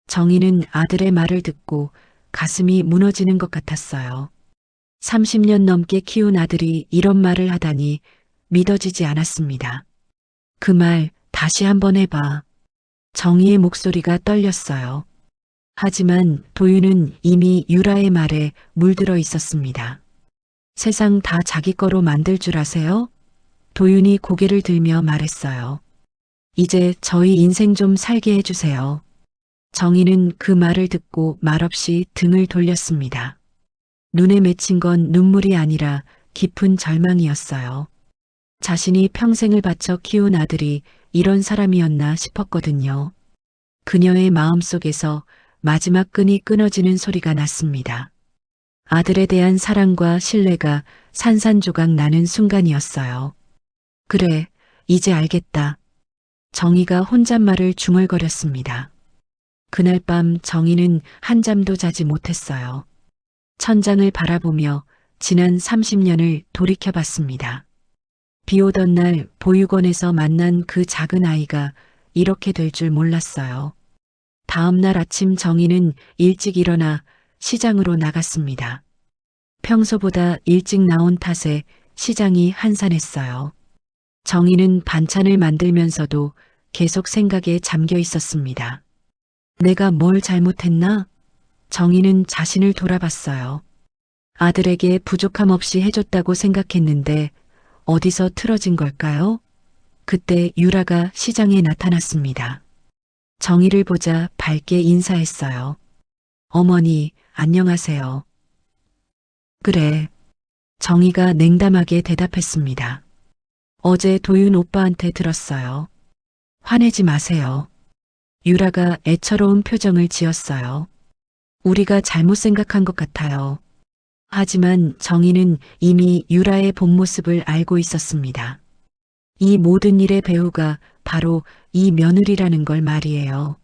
정희는 아들의 말을 듣고 가슴이 무너지는 것 같았어요. 30년 넘게 키운 아들이 이런 말을 하다니 믿어지지 않았습니다. 그 말 다시 한번 해봐. 정희의 목소리가 떨렸어요. 하지만 도윤은 이미 유라의 말에 물들어 있었습니다. 세상 다 자기 거로 만들 줄 아세요? 도윤이 고개를 들며 말했어요. 이제 저희 인생 좀 살게 해주세요. 정희는 그 말을 듣고 말없이 등을 돌렸습니다. 눈에 맺힌 건 눈물이 아니라 깊은 절망이었어요. 자신이 평생을 바쳐 키운 아들이 이런 사람이었나 싶었거든요. 그녀의 마음속에서 마지막 끈이 끊어지는 소리가 났습니다. 아들에 대한 사랑과 신뢰가 산산조각 나는 순간이었어요. 그래, 이제 알겠다. 정희가 혼잣말을 중얼거렸습니다. 그날 밤 정희는 한잠도 자지 못했어요. 천장을 바라보며 지난 30년을 돌이켜봤습니다. 비 오던 날 보육원에서 만난 그 작은 아이가 이렇게 될 줄 몰랐어요. 다음 날 아침 정희는 일찍 일어나 시장으로 나갔습니다. 평소보다 일찍 나온 탓에 시장이 한산했어요. 정희는 반찬을 만들면서도 계속 생각에 잠겨 있었습니다. 내가 뭘 잘못했나? 정희는 자신을 돌아봤어요. 아들에게 부족함 없이 해줬다고 생각했는데 어디서 틀어진 걸까요? 그때 유라가 시장에 나타났습니다. 정희를 보자 밝게 인사했어요. 어머니, 안녕하세요. 그래. 정희가 냉담하게 대답했습니다. 어제 도윤 오빠한테 들었어요. 화내지 마세요. 유라가 애처로운 표정을 지었어요. 우리가 잘못 생각한 것 같아요. 하지만 정희는 이미 유라의 본 모습을 알고 있었습니다. 이 모든 일의 배우가 바로 이 며느리라는 걸 말이에요.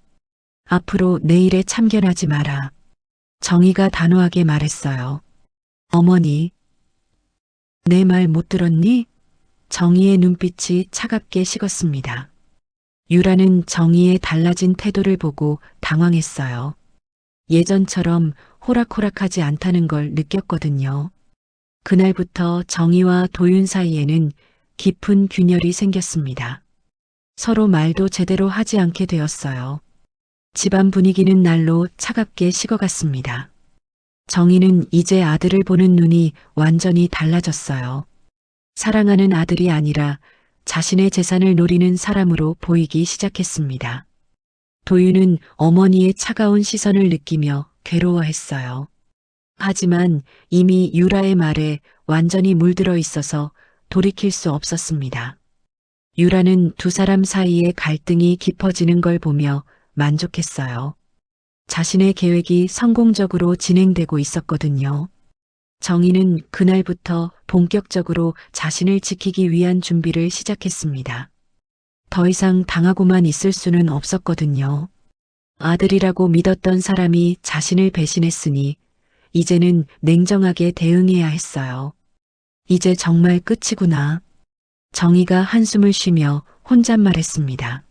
앞으로 내 일에 참견하지 마라. 정희가 단호하게 말했어요. 어머니, 내 말 못 들었니? 정희의 눈빛이 차갑게 식었습니다. 유라는 정희의 달라진 태도를 보고 당황했어요. 예전처럼 호락호락하지 않다는 걸 느꼈거든요. 그날부터 정희와 도윤 사이에는 깊은 균열이 생겼습니다. 서로 말도 제대로 하지 않게 되었어요. 집안 분위기는 날로 차갑게 식어갔습니다. 정희는 이제 아들을 보는 눈이 완전히 달라졌어요. 사랑하는 아들이 아니라 자신의 재산을 노리는 사람으로 보이기 시작했습니다. 도윤은 어머니의 차가운 시선을 느끼며 괴로워했어요. 하지만 이미 유라의 말에 완전히 물들어 있어서 돌이킬 수 없었습니다. 유라는 두 사람 사이의 갈등이 깊어지는 걸 보며 만족했어요. 자신의 계획이 성공적으로 진행되고 있었거든요. 정희는 그날부터 본격적으로 자신을 지키기 위한 준비를 시작했습니다. 더 이상 당하고만 있을 수는 없었거든요. 아들이라고 믿었던 사람이 자신을 배신했으니 이제는 냉정하게 대응해야 했어요. 이제 정말 끝이구나. 정희가 한숨을 쉬며 혼잣말했습니다.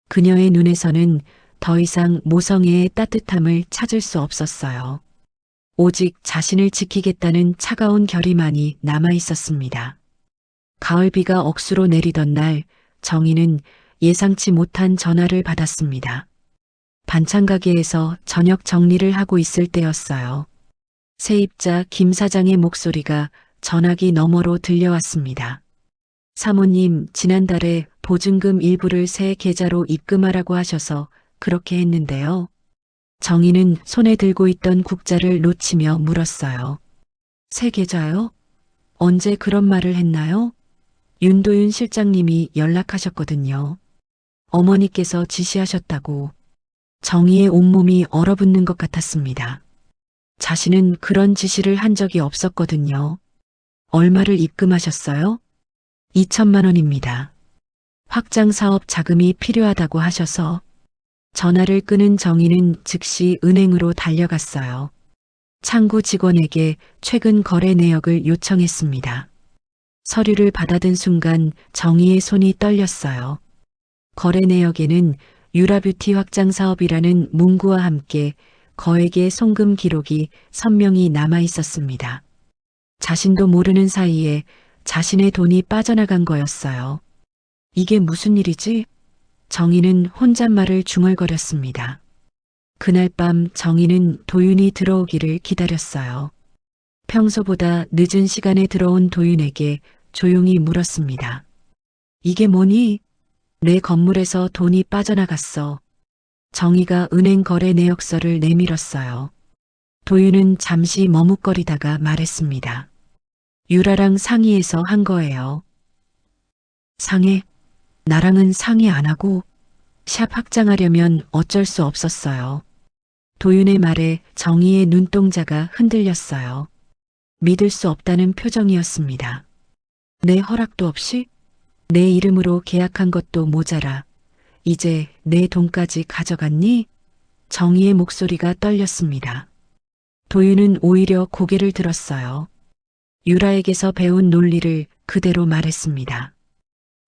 그녀의 눈에서는 더 이상 모성애의 따뜻함을 찾을 수 없었어요. 오직 자신을 지키겠다는 차가운 결의만이 남아 있었습니다. 가을비가 억수로 내리던 날 정희는 예상치 못한 전화를 받았습니다. 반찬 가게에서 저녁 정리를 하고 있을 때였어요. 세입자 김 사장의 목소리가 전화기 너머로 들려왔습니다. 사모님, 지난달에 보증금 일부를 새 계좌로 입금하라고 하셔서 그렇게 했는데요. 정희는 손에 들고 있던 국자를 놓치며 물었어요. 새 계좌요? 언제 그런 말을 했나요? 윤도윤 실장님이 연락하셨거든요. 어머니께서 지시하셨다고. 정희의 온몸이 얼어붙는 것 같았습니다. 자신은 그런 지시를 한 적이 없었거든요. 얼마를 입금하셨어요? 2천만 원입니다. 확장 사업 자금이 필요하다고 하셔서 전화를 끊은 정희는 즉시 은행으로 달려갔어요. 창구 직원에게 최근 거래 내역을 요청했습니다. 서류를 받아든 순간 정희의 손이 떨렸어요. 거래 내역에는 유라뷰티 확장 사업이라는 문구와 함께 거액의 송금 기록이 선명히 남아 있었습니다. 자신도 모르는 사이에 자신의 돈이 빠져나간 거였어요. 이게 무슨 일이지? 정희는 혼잣말을 중얼거렸습니다. 그날 밤 정희는 도윤이 들어오기를 기다렸어요. 평소보다 늦은 시간에 들어온 도윤에게 조용히 물었습니다. 이게 뭐니? 내 건물에서 돈이 빠져나갔어. 정희가 은행 거래 내역서를 내밀었어요. 도윤은 잠시 머뭇거리다가 말했습니다. 유라랑 상의해서 한 거예요. 상해? 나랑은 상의 안 하고 샵 확장하려면 어쩔 수 없었어요. 도윤의 말에 정희의 눈동자가 흔들렸어요. 믿을 수 없다는 표정이었습니다. 내 허락도 없이? 내 이름으로 계약한 것도 모자라 이제 내 돈까지 가져갔니? 정희의 목소리가 떨렸습니다. 도윤은 오히려 고개를 들었어요. 유라에게서 배운 논리를 그대로 말했습니다.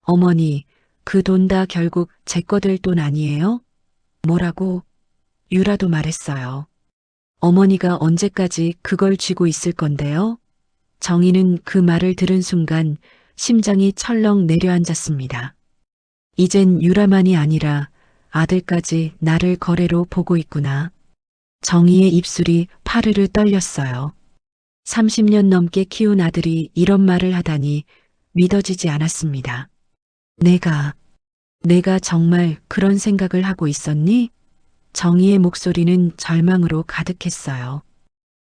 어머니, 그 돈 다 결국 제 거 될 돈 아니에요? 뭐라고? 유라도 말했어요. 어머니가 언제까지 그걸 쥐고 있을 건데요? 정희는 그 말을 들은 순간 심장이 철렁 내려앉았습니다. 이젠 유라만이 아니라 아들까지 나를 거래로 보고 있구나. 정희의 입술이 파르르 떨렸어요. 30년 넘게 키운 아들이 이런 말을 하다니 믿어지지 않았습니다. 내가 정말 그런 생각을 하고 있었니? 정희의 목소리는 절망으로 가득했어요.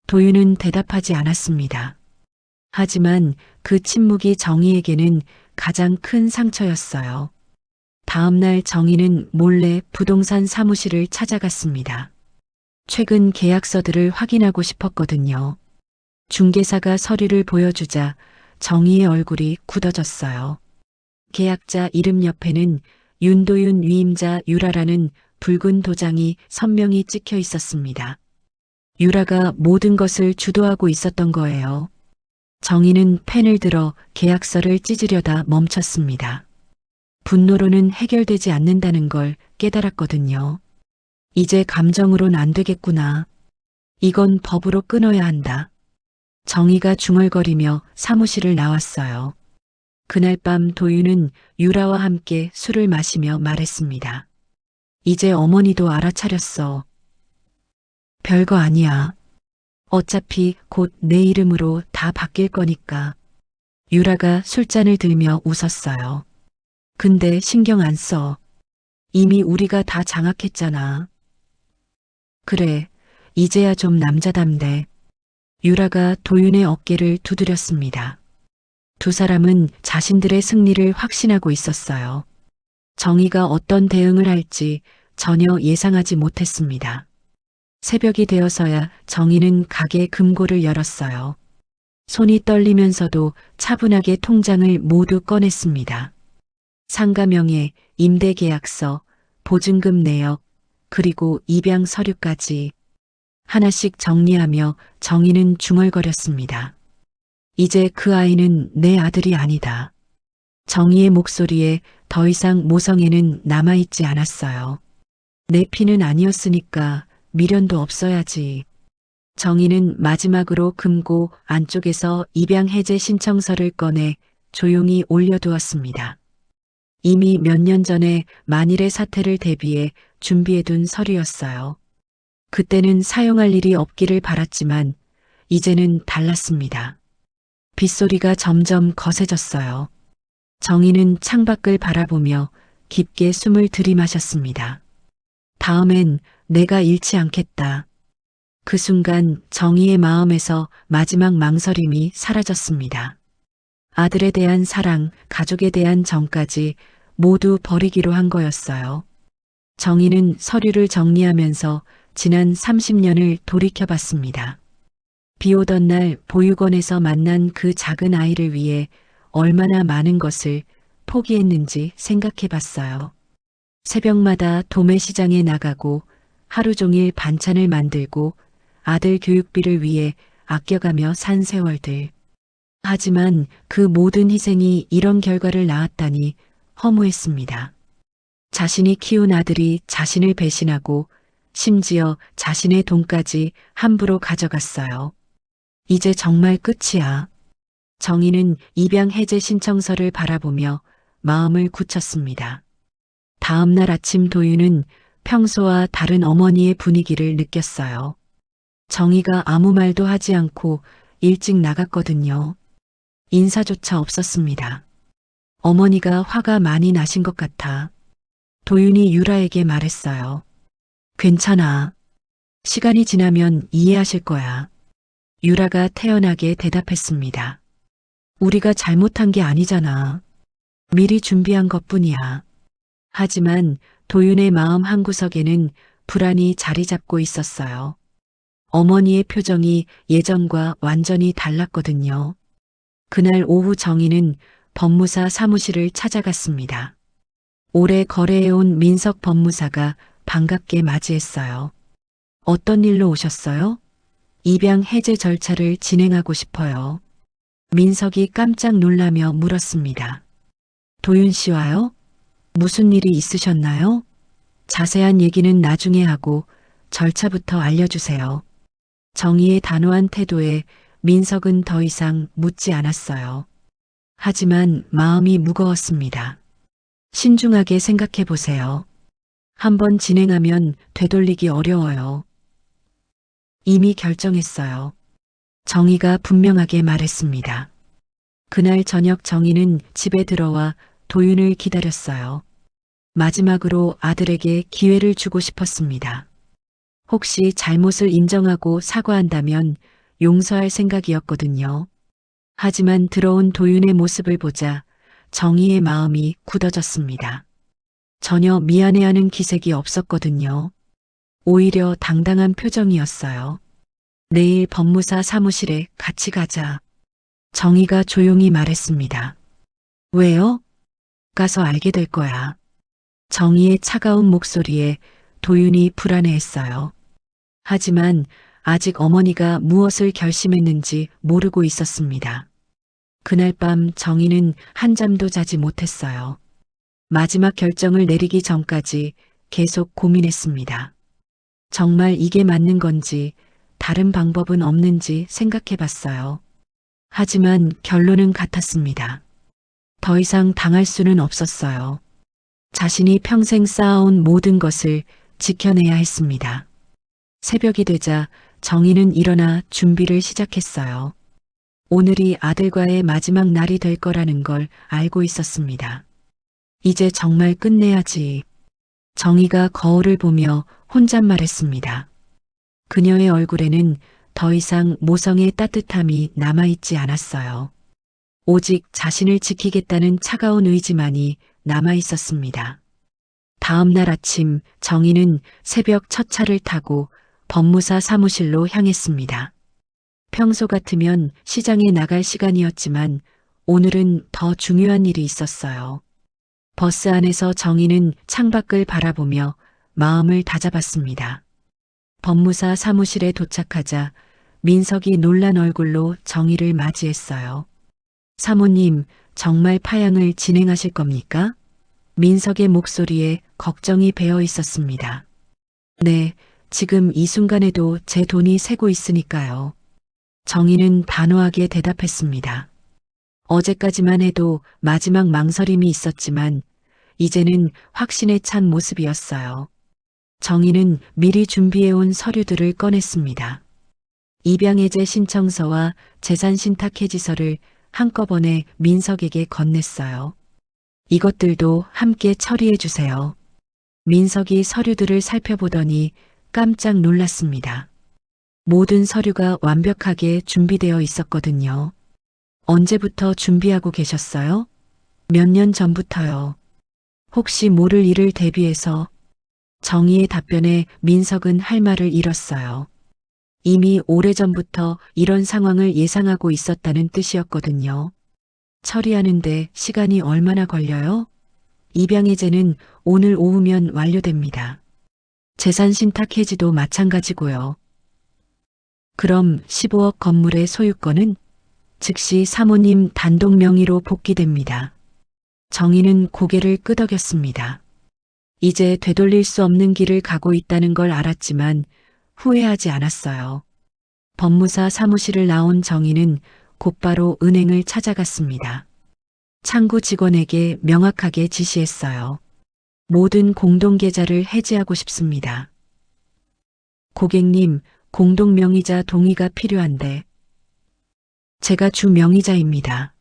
도윤은 대답하지 않았습니다. 하지만 그 침묵이 정희에게는 가장 큰 상처였어요. 다음 날 정희는 몰래 부동산 사무실을 찾아갔습니다. 최근 계약서들을 확인하고 싶었거든요. 중개사가 서류를 보여주자 정희의 얼굴이 굳어졌어요. 계약자 이름 옆에는 윤도윤 위임자 유라라는 붉은 도장이 선명히 찍혀 있었습니다. 유라가 모든 것을 주도하고 있었던 거예요. 정희는 펜을 들어 계약서를 찢으려다 멈췄습니다. 분노로는 해결되지 않는다는 걸 깨달았거든요. 이제 감정으론 안 되겠구나. 이건 법으로 끊어야 한다. 정희가 중얼거리며 사무실을 나왔어요. 그날 밤 도윤은 유라와 함께 술을 마시며 말했습니다. 이제 어머니도 알아차렸어. 별거 아니야. 어차피 곧 내 이름으로 다 바뀔 거니까. 유라가 술잔을 들며 웃었어요. 근데 신경 안 써. 이미 우리가 다 장악했잖아. 그래, 이제야 좀 남자답네. 유라가 도윤의 어깨를 두드렸습니다. 두 사람은 자신들의 승리를 확신하고 있었어요. 정희가 어떤 대응을 할지 전혀 예상하지 못했습니다. 새벽이 되어서야 정희는 가게 금고를 열었어요. 손이 떨리면서도 차분하게 통장을 모두 꺼냈습니다. 상가명의 임대계약서, 보증금 내역, 그리고 입양 서류까지 하나씩 정리하며 정희는 중얼거렸습니다. 이제 그 아이는 내 아들이 아니다. 정희의 목소리에 더 이상 모성애는 남아있지 않았어요. 내 피는 아니었으니까 미련도 없어야지. 정희는 마지막으로 금고 안쪽에서 입양 해제 신청서를 꺼내 조용히 올려두었습니다. 이미 몇 년 전에 만일의 사태를 대비해 준비해둔 서류였어요. 그때는 사용할 일이 없기를 바랐지만 이제는 달랐습니다. 빗소리가 점점 거세졌어요. 정희는 창밖을 바라보며 깊게 숨을 들이마셨습니다. 다음엔 내가 잃지 않겠다. 그 순간 정희의 마음에서 마지막 망설임이 사라졌습니다. 아들에 대한 사랑, 가족에 대한 정까지 모두 버리기로 한 거였어요. 정희는 서류를 정리하면서 지난 30년을 돌이켜봤습니다. 비 오던 날 보육원에서 만난 그 작은 아이를 위해 얼마나 많은 것을 포기했는지 생각해봤어요. 새벽마다 도매시장에 나가고 하루 종일 반찬을 만들고 아들 교육비를 위해 아껴가며 산 세월들. 하지만 그 모든 희생이 이런 결과를 낳았다니 허무했습니다. 자신이 키운 아들이 자신을 배신하고 심지어 자신의 돈까지 함부로 가져갔어요. 이제 정말 끝이야. 정희는 입양 해제 신청서를 바라보며 마음을 굳혔습니다. 다음 날 아침 도윤은 평소와 다른 어머니의 분위기를 느꼈어요. 정희가 아무 말도 하지 않고 일찍 나갔거든요. 인사조차 없었습니다. 어머니가 화가 많이 나신 것 같아. 도윤이 유라에게 말했어요. 괜찮아. 시간이 지나면 이해하실 거야. 유라가 태연하게 대답했습니다. 우리가 잘못한 게 아니잖아. 미리 준비한 것뿐이야. 하지만 도윤의 마음 한구석에는 불안이 자리 잡고 있었어요. 어머니의 표정이 예전과 완전히 달랐거든요. 그날 오후 정희는 법무사 사무실을 찾아갔습니다. 오래 거래해온 민석 법무사가 반갑게 맞이했어요. 어떤 일로 오셨어요? 입양 해제 절차를 진행하고 싶어요. 민석이 깜짝 놀라며 물었습니다. 도윤 씨와요? 무슨 일이 있으셨나요? 자세한 얘기는 나중에 하고 절차부터 알려주세요. 정의의 단호한 태도에 민석은 더 이상 묻지 않았어요. 하지만 마음이 무거웠습니다. 신중하게 생각해 보세요. 한번 진행하면 되돌리기 어려워요. 이미 결정했어요. 정의가 분명하게 말했습니다. 그날 저녁 정의는 집에 들어와 도윤을 기다렸어요. 마지막으로 아들에게 기회를 주고 싶었습니다. 혹시 잘못을 인정하고 사과한다면 용서할 생각이었거든요. 하지만 들어온 도윤의 모습을 보자 정의의 마음이 굳어졌습니다. 전혀 미안해하는 기색이 없었거든요. 오히려 당당한 표정이었어요. 내일 법무사 사무실에 같이 가자. 정의가 조용히 말했습니다. 왜요? 가서 알게 될 거야. 정의의 차가운 목소리에 도윤이 불안해했어요. 하지만 아직 어머니가 무엇을 결심했는지 모르고 있었습니다. 그날 밤 정의는 한잠도 자지 못했어요. 마지막 결정을 내리기 전까지 계속 고민했습니다. 정말 이게 맞는 건지 다른 방법은 없는지 생각해 봤어요. 하지만 결론은 같았습니다. 더 이상 당할 수는 없었어요. 자신이 평생 쌓아온 모든 것을 지켜내야 했습니다. 새벽이 되자 정의는 일어나 준비를 시작했어요. 오늘이 아들과의 마지막 날이 될 거라는 걸 알고 있었습니다. 이제 정말 끝내야지. 정의가 거울을 보며 혼잣말했습니다. 그녀의 얼굴에는 더 이상 모성의 따뜻함이 남아있지 않았어요. 오직 자신을 지키겠다는 차가운 의지만이 남아있었습니다. 다음 날 아침 정의는 새벽 첫 차를 타고 법무사 사무실로 향했습니다. 평소 같으면 시장에 나갈 시간이었지만 오늘은 더 중요한 일이 있었어요. 버스 안에서 정의는 창밖을 바라보며 마음을 다잡았습니다. 법무사 사무실에 도착하자 민석이 놀란 얼굴로 정의를 맞이했어요. 사모님, 정말 파양을 진행하실 겁니까? 민석의 목소리에 걱정이 배어 있었습니다. 네, 지금 이 순간에도 제 돈이 새고 있으니까요. 정의는 단호하게 대답했습니다. 어제까지만 해도 마지막 망설임이 있었지만 이제는 확신에 찬 모습이었어요. 정의는 미리 준비해온 서류들을 꺼냈습니다. 입양해제 신청서와 재산신탁해지서를 한꺼번에 민석에게 건넸어요. 이것들도 함께 처리해 주세요. 민석이 서류들을 살펴보더니 깜짝 놀랐습니다. 모든 서류가 완벽하게 준비되어 있었거든요. 언제부터 준비하고 계셨어요? 몇 년 전부터요. 혹시 모를 일을 대비해서 정의의 답변에 민석은 할 말을 잃었어요. 이미 오래전부터 이런 상황을 예상하고 있었다는 뜻이었거든요. 처리하는데 시간이 얼마나 걸려요? 입양해제는 오늘 오후면 완료됩니다. 재산신탁 해지도 마찬가지고요. 그럼 15억 건물의 소유권은 즉시 사모님 단독 명의로 복귀됩니다. 정의는 고개를 끄덕였습니다. 이제 되돌릴 수 없는 길을 가고 있다는 걸 알았지만 후회하지 않았어요. 법무사 사무실을 나온 정의는 곧바로 은행을 찾아갔습니다. 창구 직원에게 명확하게 지시했어요. 모든 공동계좌를 해지하고 싶습니다. 고객님, 공동명의자 동의가 필요한데 제가 주 명의자입니다.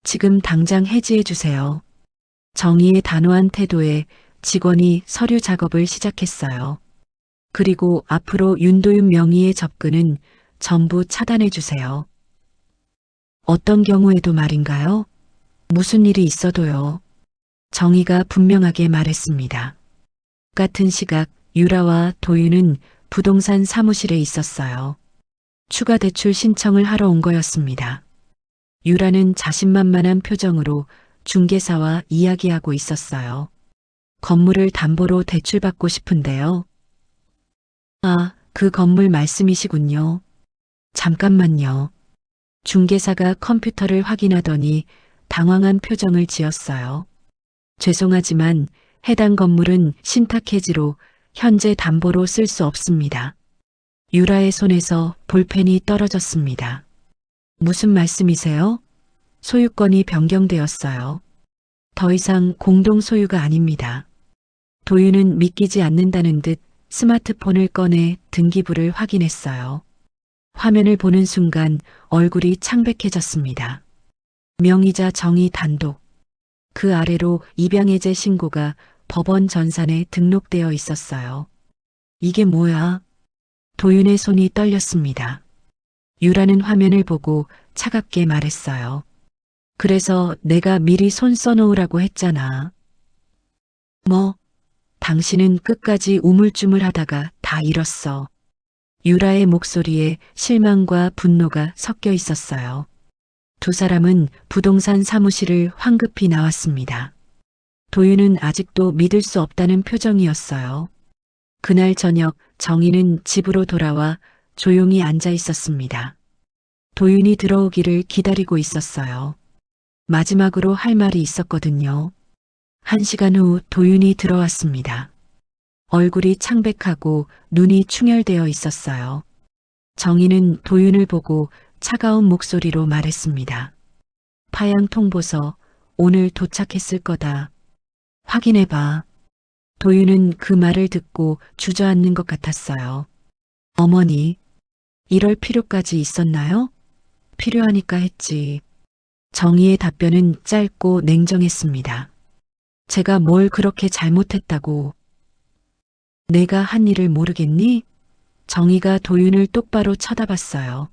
지금 당장 해지해 주세요. 정의의 단호한 태도에 직원이 서류 작업을 시작했어요. 그리고 앞으로 윤도윤 명의의 접근은 전부 차단해 주세요. 어떤 경우에도 말인가요? 무슨 일이 있어도요. 정의가 분명하게 말했습니다. 같은 시각 유라와 도윤은 부동산 사무실에 있었어요. 추가 대출 신청을 하러 온 거였습니다. 유라는 자신만만한 표정으로 중개사와 이야기하고 있었어요. 건물을 담보로 대출받고 싶은데요. 아, 그 건물 말씀이시군요. 잠깐만요. 중개사가 컴퓨터를 확인하더니 당황한 표정을 지었어요. 죄송하지만 해당 건물은 신탁 해지로 현재 담보로 쓸 수 없습니다. 유라의 손에서 볼펜이 떨어졌습니다. 무슨 말씀이세요? 소유권이 변경되었어요. 더 이상 공동 소유가 아닙니다. 도윤은 믿기지 않는다는 듯 스마트폰을 꺼내 등기부를 확인했어요. 화면을 보는 순간 얼굴이 창백해졌습니다. 명의자 정의 단독. 그 아래로 입양해제 신고가 법원 전산에 등록되어 있었어요. 이게 뭐야? 도윤의 손이 떨렸습니다. 유라는 화면을 보고 차갑게 말했어요. 그래서 내가 미리 손 써놓으라고 했잖아. 뭐, 당신은 끝까지 우물쭈물 하다가 다 잃었어. 유라의 목소리에 실망과 분노가 섞여 있었어요. 두 사람은 부동산 사무실을 황급히 나왔습니다. 도윤은 아직도 믿을 수 없다는 표정이었어요. 그날 저녁 정희는 집으로 돌아와 조용히 앉아 있었습니다. 도윤이 들어오기를 기다리고 있었어요. 마지막으로 할 말이 있었거든요. 1시간 후 도윤이 들어왔습니다. 얼굴이 창백하고 눈이 충혈되어 있었어요. 정희는 도윤을 보고 차가운 목소리로 말했습니다. 파양 통보서 오늘 도착했을 거다. 확인해봐. 도윤은 그 말을 듣고 주저앉는 것 같았어요. 어머니, 이럴 필요까지 있었나요? 필요하니까 했지. 정희의 답변은 짧고 냉정했습니다. 제가 뭘 그렇게 잘못했다고. 내가 한 일을 모르겠니? 정희가 도윤을 똑바로 쳐다봤어요.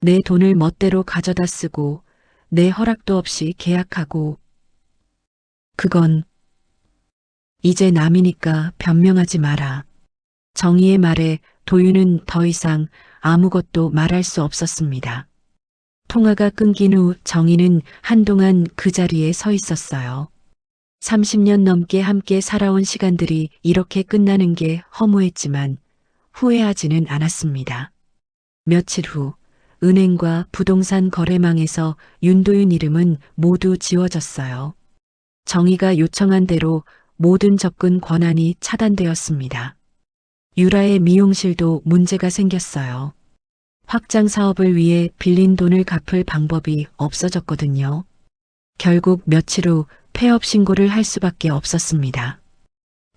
내 돈을 멋대로 가져다 쓰고 내 허락도 없이 계약하고. 그건 이제 남이니까 변명하지 마라. 정희의 말에 도윤은 더 이상 아무것도 말할 수 없었습니다. 통화가 끊긴 후 정희는 한동안 그 자리에 서 있었어요. 30년 넘게 함께 살아온 시간들이 이렇게 끝나는 게 허무했지만 후회하지는 않았습니다. 며칠 후 은행과 부동산 거래망에서 윤도윤 이름은 모두 지워졌어요. 정희가 요청한 대로 모든 접근 권한이 차단되었습니다. 유라의 미용실도 문제가 생겼어요. 확장 사업을 위해 빌린 돈을 갚을 방법이 없어졌거든요. 결국 며칠 후 폐업 신고를 할 수밖에 없었습니다.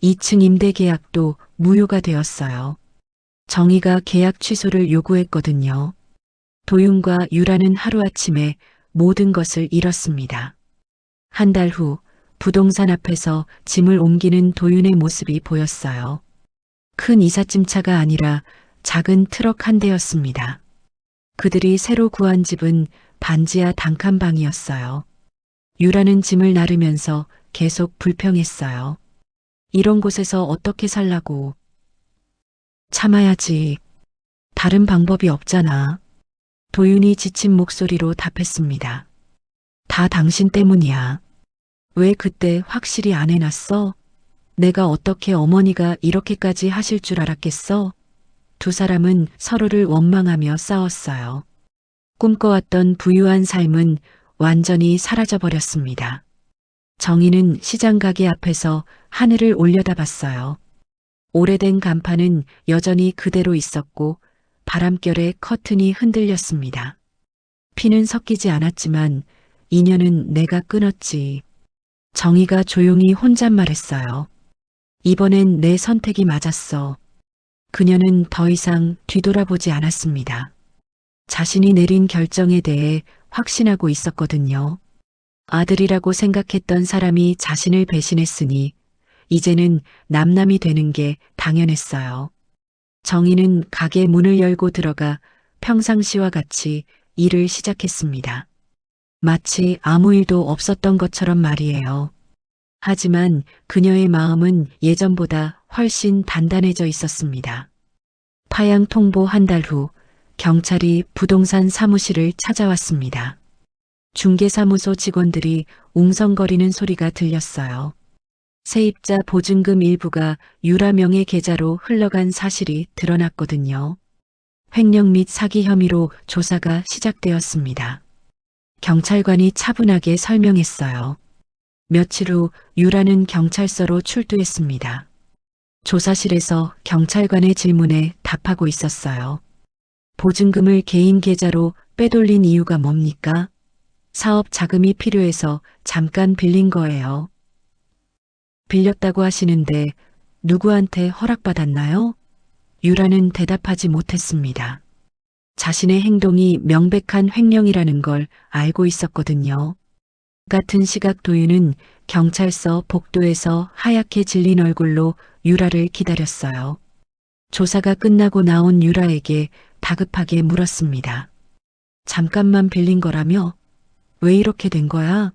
2층 임대 계약도 무효가 되었어요. 정희가 계약 취소를 요구했거든요. 도윤과 유라는 하루아침에 모든 것을 잃었습니다. 한 달 후 부동산 앞에서 짐을 옮기는 도윤의 모습이 보였어요. 큰 이삿짐차가 아니라 작은 트럭 한 대였습니다. 그들이 새로 구한 집은 반지하 단칸방이었어요. 유라는 짐을 나르면서 계속 불평했어요. 이런 곳에서 어떻게 살라고. 참아야지. 다른 방법이 없잖아. 도윤이 지친 목소리로 답했습니다. 다 당신 때문이야. 왜 그때 확실히 안 해놨어? 내가 어떻게 어머니가 이렇게까지 하실 줄 알았겠어? 두 사람은 서로를 원망하며 싸웠어요. 꿈꿔왔던 부유한 삶은 완전히 사라져버렸습니다. 정희는 시장 가게 앞에서 하늘을 올려다봤어요. 오래된 간판은 여전히 그대로 있었고 바람결에 커튼이 흔들렸습니다. 피는 섞이지 않았지만 인연은 내가 끊었지. 정희가 조용히 혼잣말했어요. 이번엔 내 선택이 맞았어. 그녀는 더 이상 뒤돌아보지 않았습니다. 자신이 내린 결정에 대해 확신하고 있었거든요. 아들이라고 생각했던 사람이 자신을 배신했으니 이제는 남남이 되는 게 당연했어요. 정희는 가게 문을 열고 들어가 평상시와 같이 일을 시작했습니다. 마치 아무 일도 없었던 것처럼 말이에요. 하지만 그녀의 마음은 예전보다 훨씬 단단해져 있었습니다. 파양 통보 한 달 후 경찰이 부동산 사무실을 찾아왔습니다. 중개사무소 직원들이 웅성거리는 소리가 들렸어요. 세입자 보증금 일부가 유라 명의 계좌로 흘러간 사실이 드러났거든요. 횡령 및 사기 혐의로 조사가 시작되었습니다. 경찰관이 차분하게 설명했어요. 며칠 후 유라는 경찰서로 출두했습니다. 조사실에서 경찰관의 질문에 답하고 있었어요. 보증금을 개인 계좌로 빼돌린 이유가 뭡니까? 사업 자금이 필요해서 잠깐 빌린 거예요. 빌렸다고 하시는데 누구한테 허락받았나요? 유라는 대답하지 못했습니다. 자신의 행동이 명백한 횡령이라는 걸 알고 있었거든요. 같은 시각 도윤은 경찰서 복도에서 하얗게 질린 얼굴로 유라를 기다렸어요. 조사가 끝나고 나온 유라에게 다급하게 물었습니다. 잠깐만 빌린 거라며? 왜 이렇게 된 거야?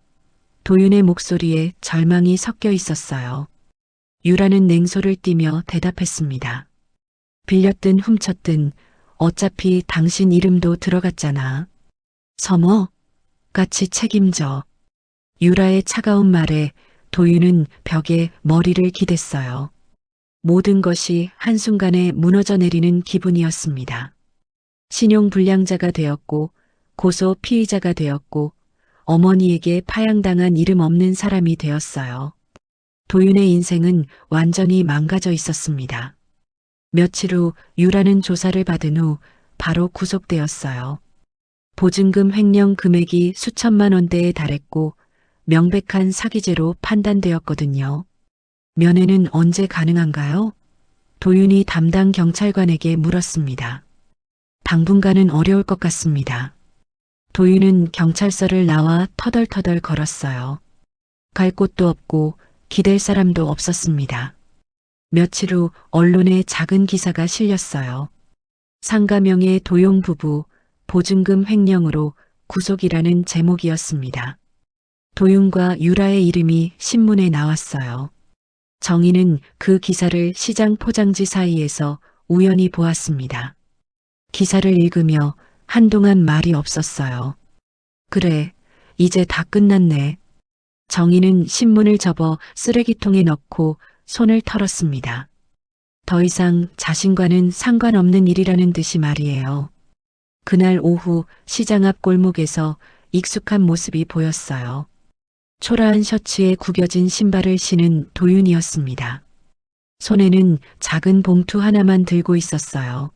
도윤의 목소리에 절망이 섞여 있었어요. 유라는 냉소를 띠며 대답했습니다. 빌렸든 훔쳤든 어차피 당신 이름도 들어갔잖아. 서머, 같이 책임져. 유라의 차가운 말에 도윤은 벽에 머리를 기댔어요. 모든 것이 한순간에 무너져 내리는 기분이었습니다. 신용불량자가 되었고 고소 피의자가 되었고 어머니에게 파양당한 이름 없는 사람이 되었어요. 도윤의 인생은 완전히 망가져 있었습니다. 며칠 후 유라는 조사를 받은 후 바로 구속되었어요. 보증금 횡령 금액이 수천만 원대에 달했고 명백한 사기죄로 판단되었거든요. 면회는 언제 가능한가요? 도윤이 담당 경찰관에게 물었습니다. 당분간은 어려울 것 같습니다. 도윤은 경찰서를 나와 터덜터덜 걸었어요. 갈 곳도 없고 기댈 사람도 없었습니다. 며칠 후 언론에 작은 기사가 실렸어요. 상가명의 도용 부부 보증금 횡령으로 구속이라는 제목이었습니다. 도윤과 유라의 이름이 신문에 나왔어요. 정희는 그 기사를 시장 포장지 사이에서 우연히 보았습니다. 기사를 읽으며 한동안 말이 없었어요. 그래, 이제 다 끝났네. 정희는 신문을 접어 쓰레기통에 넣고 손을 털었습니다. 더 이상 자신과는 상관없는 일이라는 듯이 말이에요. 그날 오후 시장 앞 골목에서 익숙한 모습이 보였어요. 초라한 셔츠에 구겨진 신발을 신은 도윤이었습니다. 손에는 작은 봉투 하나만 들고 있었어요.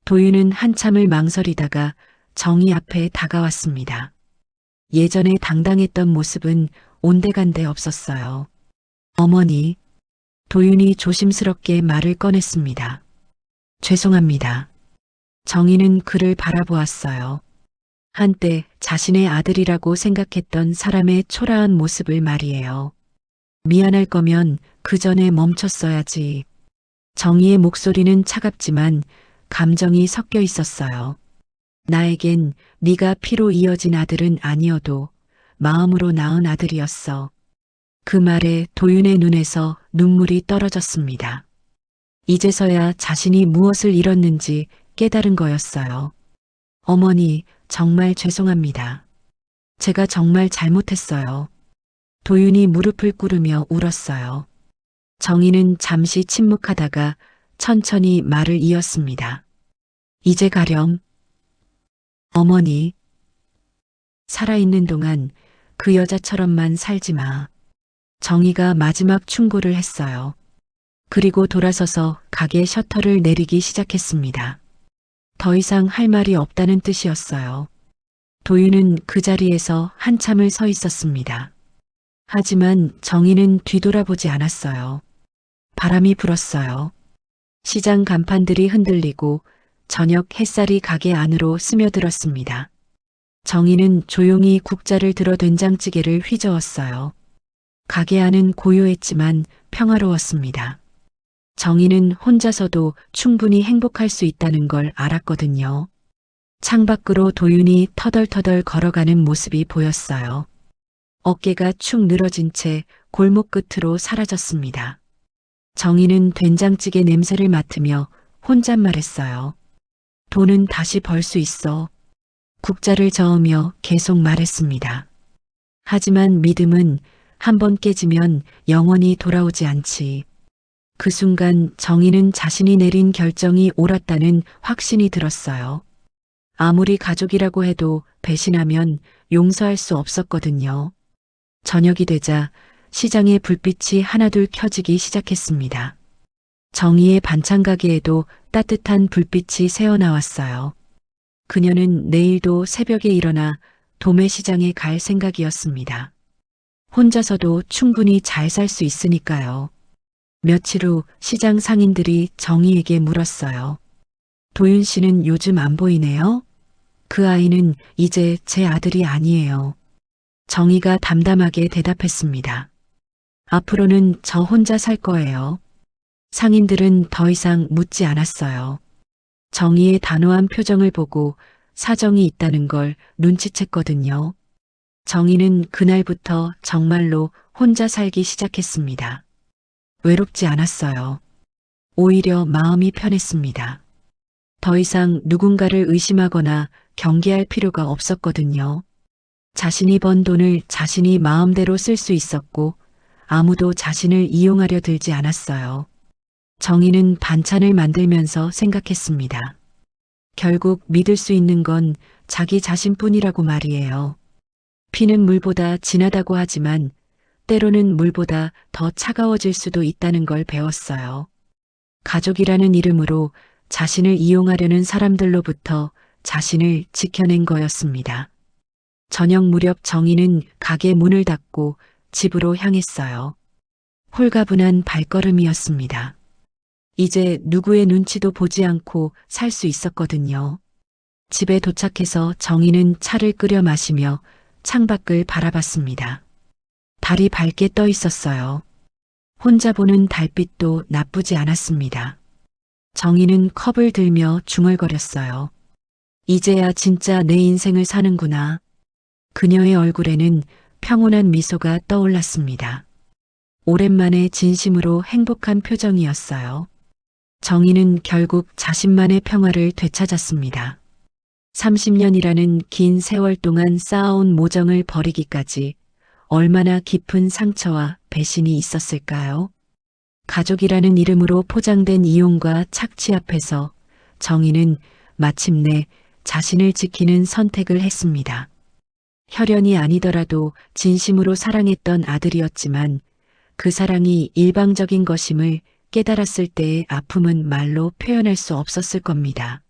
도윤은 한참을 망설이다가 정희 앞에 다가왔습니다. 예전에 당당했던 모습은 온데간데 없었어요. 어머니, 도윤이 조심스럽게 말을 꺼냈습니다. 죄송합니다. 정희는 그를 바라보았어요. 한때 자신의 아들이라고 생각했던 사람의 초라한 모습을 말이에요. 미안할 거면 그 전에 멈췄어야지. 정희의 목소리는 차갑지만 감정이 섞여 있었어요. 나에겐 네가 피로 이어진 아들은 아니어도 마음으로 낳은 아들이었어. 그 말에 도윤의 눈에서 눈물이 떨어졌습니다. 이제서야 자신이 무엇을 잃었는지 깨달은 거였어요. 어머니, 정말 죄송합니다. 제가 정말 잘못했어요. 도윤이 무릎을 꿇으며 울었어요. 정희는 잠시 침묵하다가 천천히 말을 이었습니다. 이제 가렴. 어머니, 살아있는 동안 그 여자처럼만 살지 마. 정희가 마지막 충고를 했어요. 그리고 돌아서서 가게 셔터를 내리기 시작했습니다. 더 이상 할 말이 없다는 뜻이었어요. 도윤은 그 자리에서 한참을 서 있었습니다. 하지만 정희는 뒤돌아보지 않았어요. 바람이 불었어요. 시장 간판들이 흔들리고 저녁 햇살이 가게 안으로 스며들었습니다. 정희는 조용히 국자를 들어 된장찌개를 휘저었어요. 가게 안은 고요했지만 평화로웠습니다. 정희는 혼자서도 충분히 행복할 수 있다는 걸 알았거든요. 창밖으로 도윤이 터덜터덜 걸어가는 모습이 보였어요. 어깨가 축 늘어진 채 골목 끝으로 사라졌습니다. 정희는 된장찌개 냄새를 맡으며 혼잣말했어요. 돈은 다시 벌 수 있어. 국자를 저으며 계속 말했습니다. 하지만 믿음은 한 번 깨지면 영원히 돌아오지 않지. 그 순간 정희는 자신이 내린 결정이 옳았다는 확신이 들었어요. 아무리 가족이라고 해도 배신하면 용서할 수 없었거든요. 저녁이 되자 시장의 불빛이 하나둘 켜지기 시작했습니다. 정희의 반찬 가게에도 따뜻한 불빛이 새어나왔어요. 그녀는 내일도 새벽에 일어나 도매시장에 갈 생각이었습니다. 혼자서도 충분히 잘 살 수 있으니까요. 며칠 후 시장 상인들이 정희에게 물었어요. 도윤 씨는 요즘 안 보이네요? 그 아이는 이제 제 아들이 아니에요. 정희가 담담하게 대답했습니다. 앞으로는 저 혼자 살 거예요. 상인들은 더 이상 묻지 않았어요. 정희의 단호한 표정을 보고 사정이 있다는 걸 눈치챘거든요. 정희는 그날부터 정말로 혼자 살기 시작했습니다. 외롭지 않았어요. 오히려 마음이 편했습니다. 더 이상 누군가를 의심하거나 경계할 필요가 없었거든요. 자신이 번 돈을 자신이 마음대로 쓸 수 있었고 아무도 자신을 이용하려 들지 않았어요. 정희는 반찬을 만들면서 생각했습니다. 결국 믿을 수 있는 건 자기 자신뿐이라고 말이에요. 피는 물보다 진하다고 하지만 때로는 물보다 더 차가워질 수도 있다는 걸 배웠어요. 가족이라는 이름으로 자신을 이용하려는 사람들로부터 자신을 지켜낸 거였습니다. 저녁 무렵 정희는 가게 문을 닫고 집으로 향했어요. 홀가분한 발걸음이었습니다. 이제 누구의 눈치도 보지 않고 살 수 있었거든요. 집에 도착해서 정희는 차를 끓여 마시며 창밖을 바라봤습니다. 달이 밝게 떠 있었어요. 혼자 보는 달빛도 나쁘지 않았습니다. 정희는 컵을 들며 중얼거렸어요. 이제야 진짜 내 인생을 사는구나. 그녀의 얼굴에는 평온한 미소가 떠올랐습니다. 오랜만에 진심으로 행복한 표정이었어요. 정희는 결국 자신만의 평화를 되찾았습니다. 30년이라는 긴 세월 동안 쌓아온 모정을 버리기까지 얼마나 깊은 상처와 배신이 있었을까요? 가족이라는 이름으로 포장된 이용과 착취 앞에서 정희는 마침내 자신을 지키는 선택을 했습니다. 혈연이 아니더라도 진심으로 사랑했던 아들이었지만 그 사랑이 일방적인 것임을 깨달았을 때의 아픔은 말로 표현할 수 없었을 겁니다.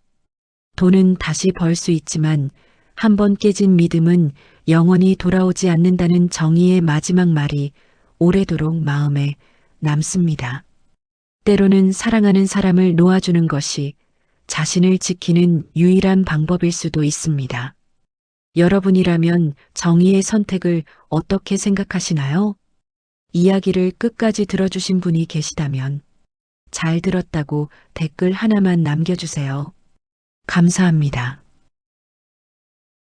돈은 다시 벌 수 있지만 한 번 깨진 믿음은 영원히 돌아오지 않는다는 정의의 마지막 말이 오래도록 마음에 남습니다. 때로는 사랑하는 사람을 놓아주는 것이 자신을 지키는 유일한 방법일 수도 있습니다. 여러분이라면 정의의 선택을 어떻게 생각하시나요? 이야기를 끝까지 들어주신 분이 계시다면 잘 들었다고 댓글 하나만 남겨주세요. 감사합니다.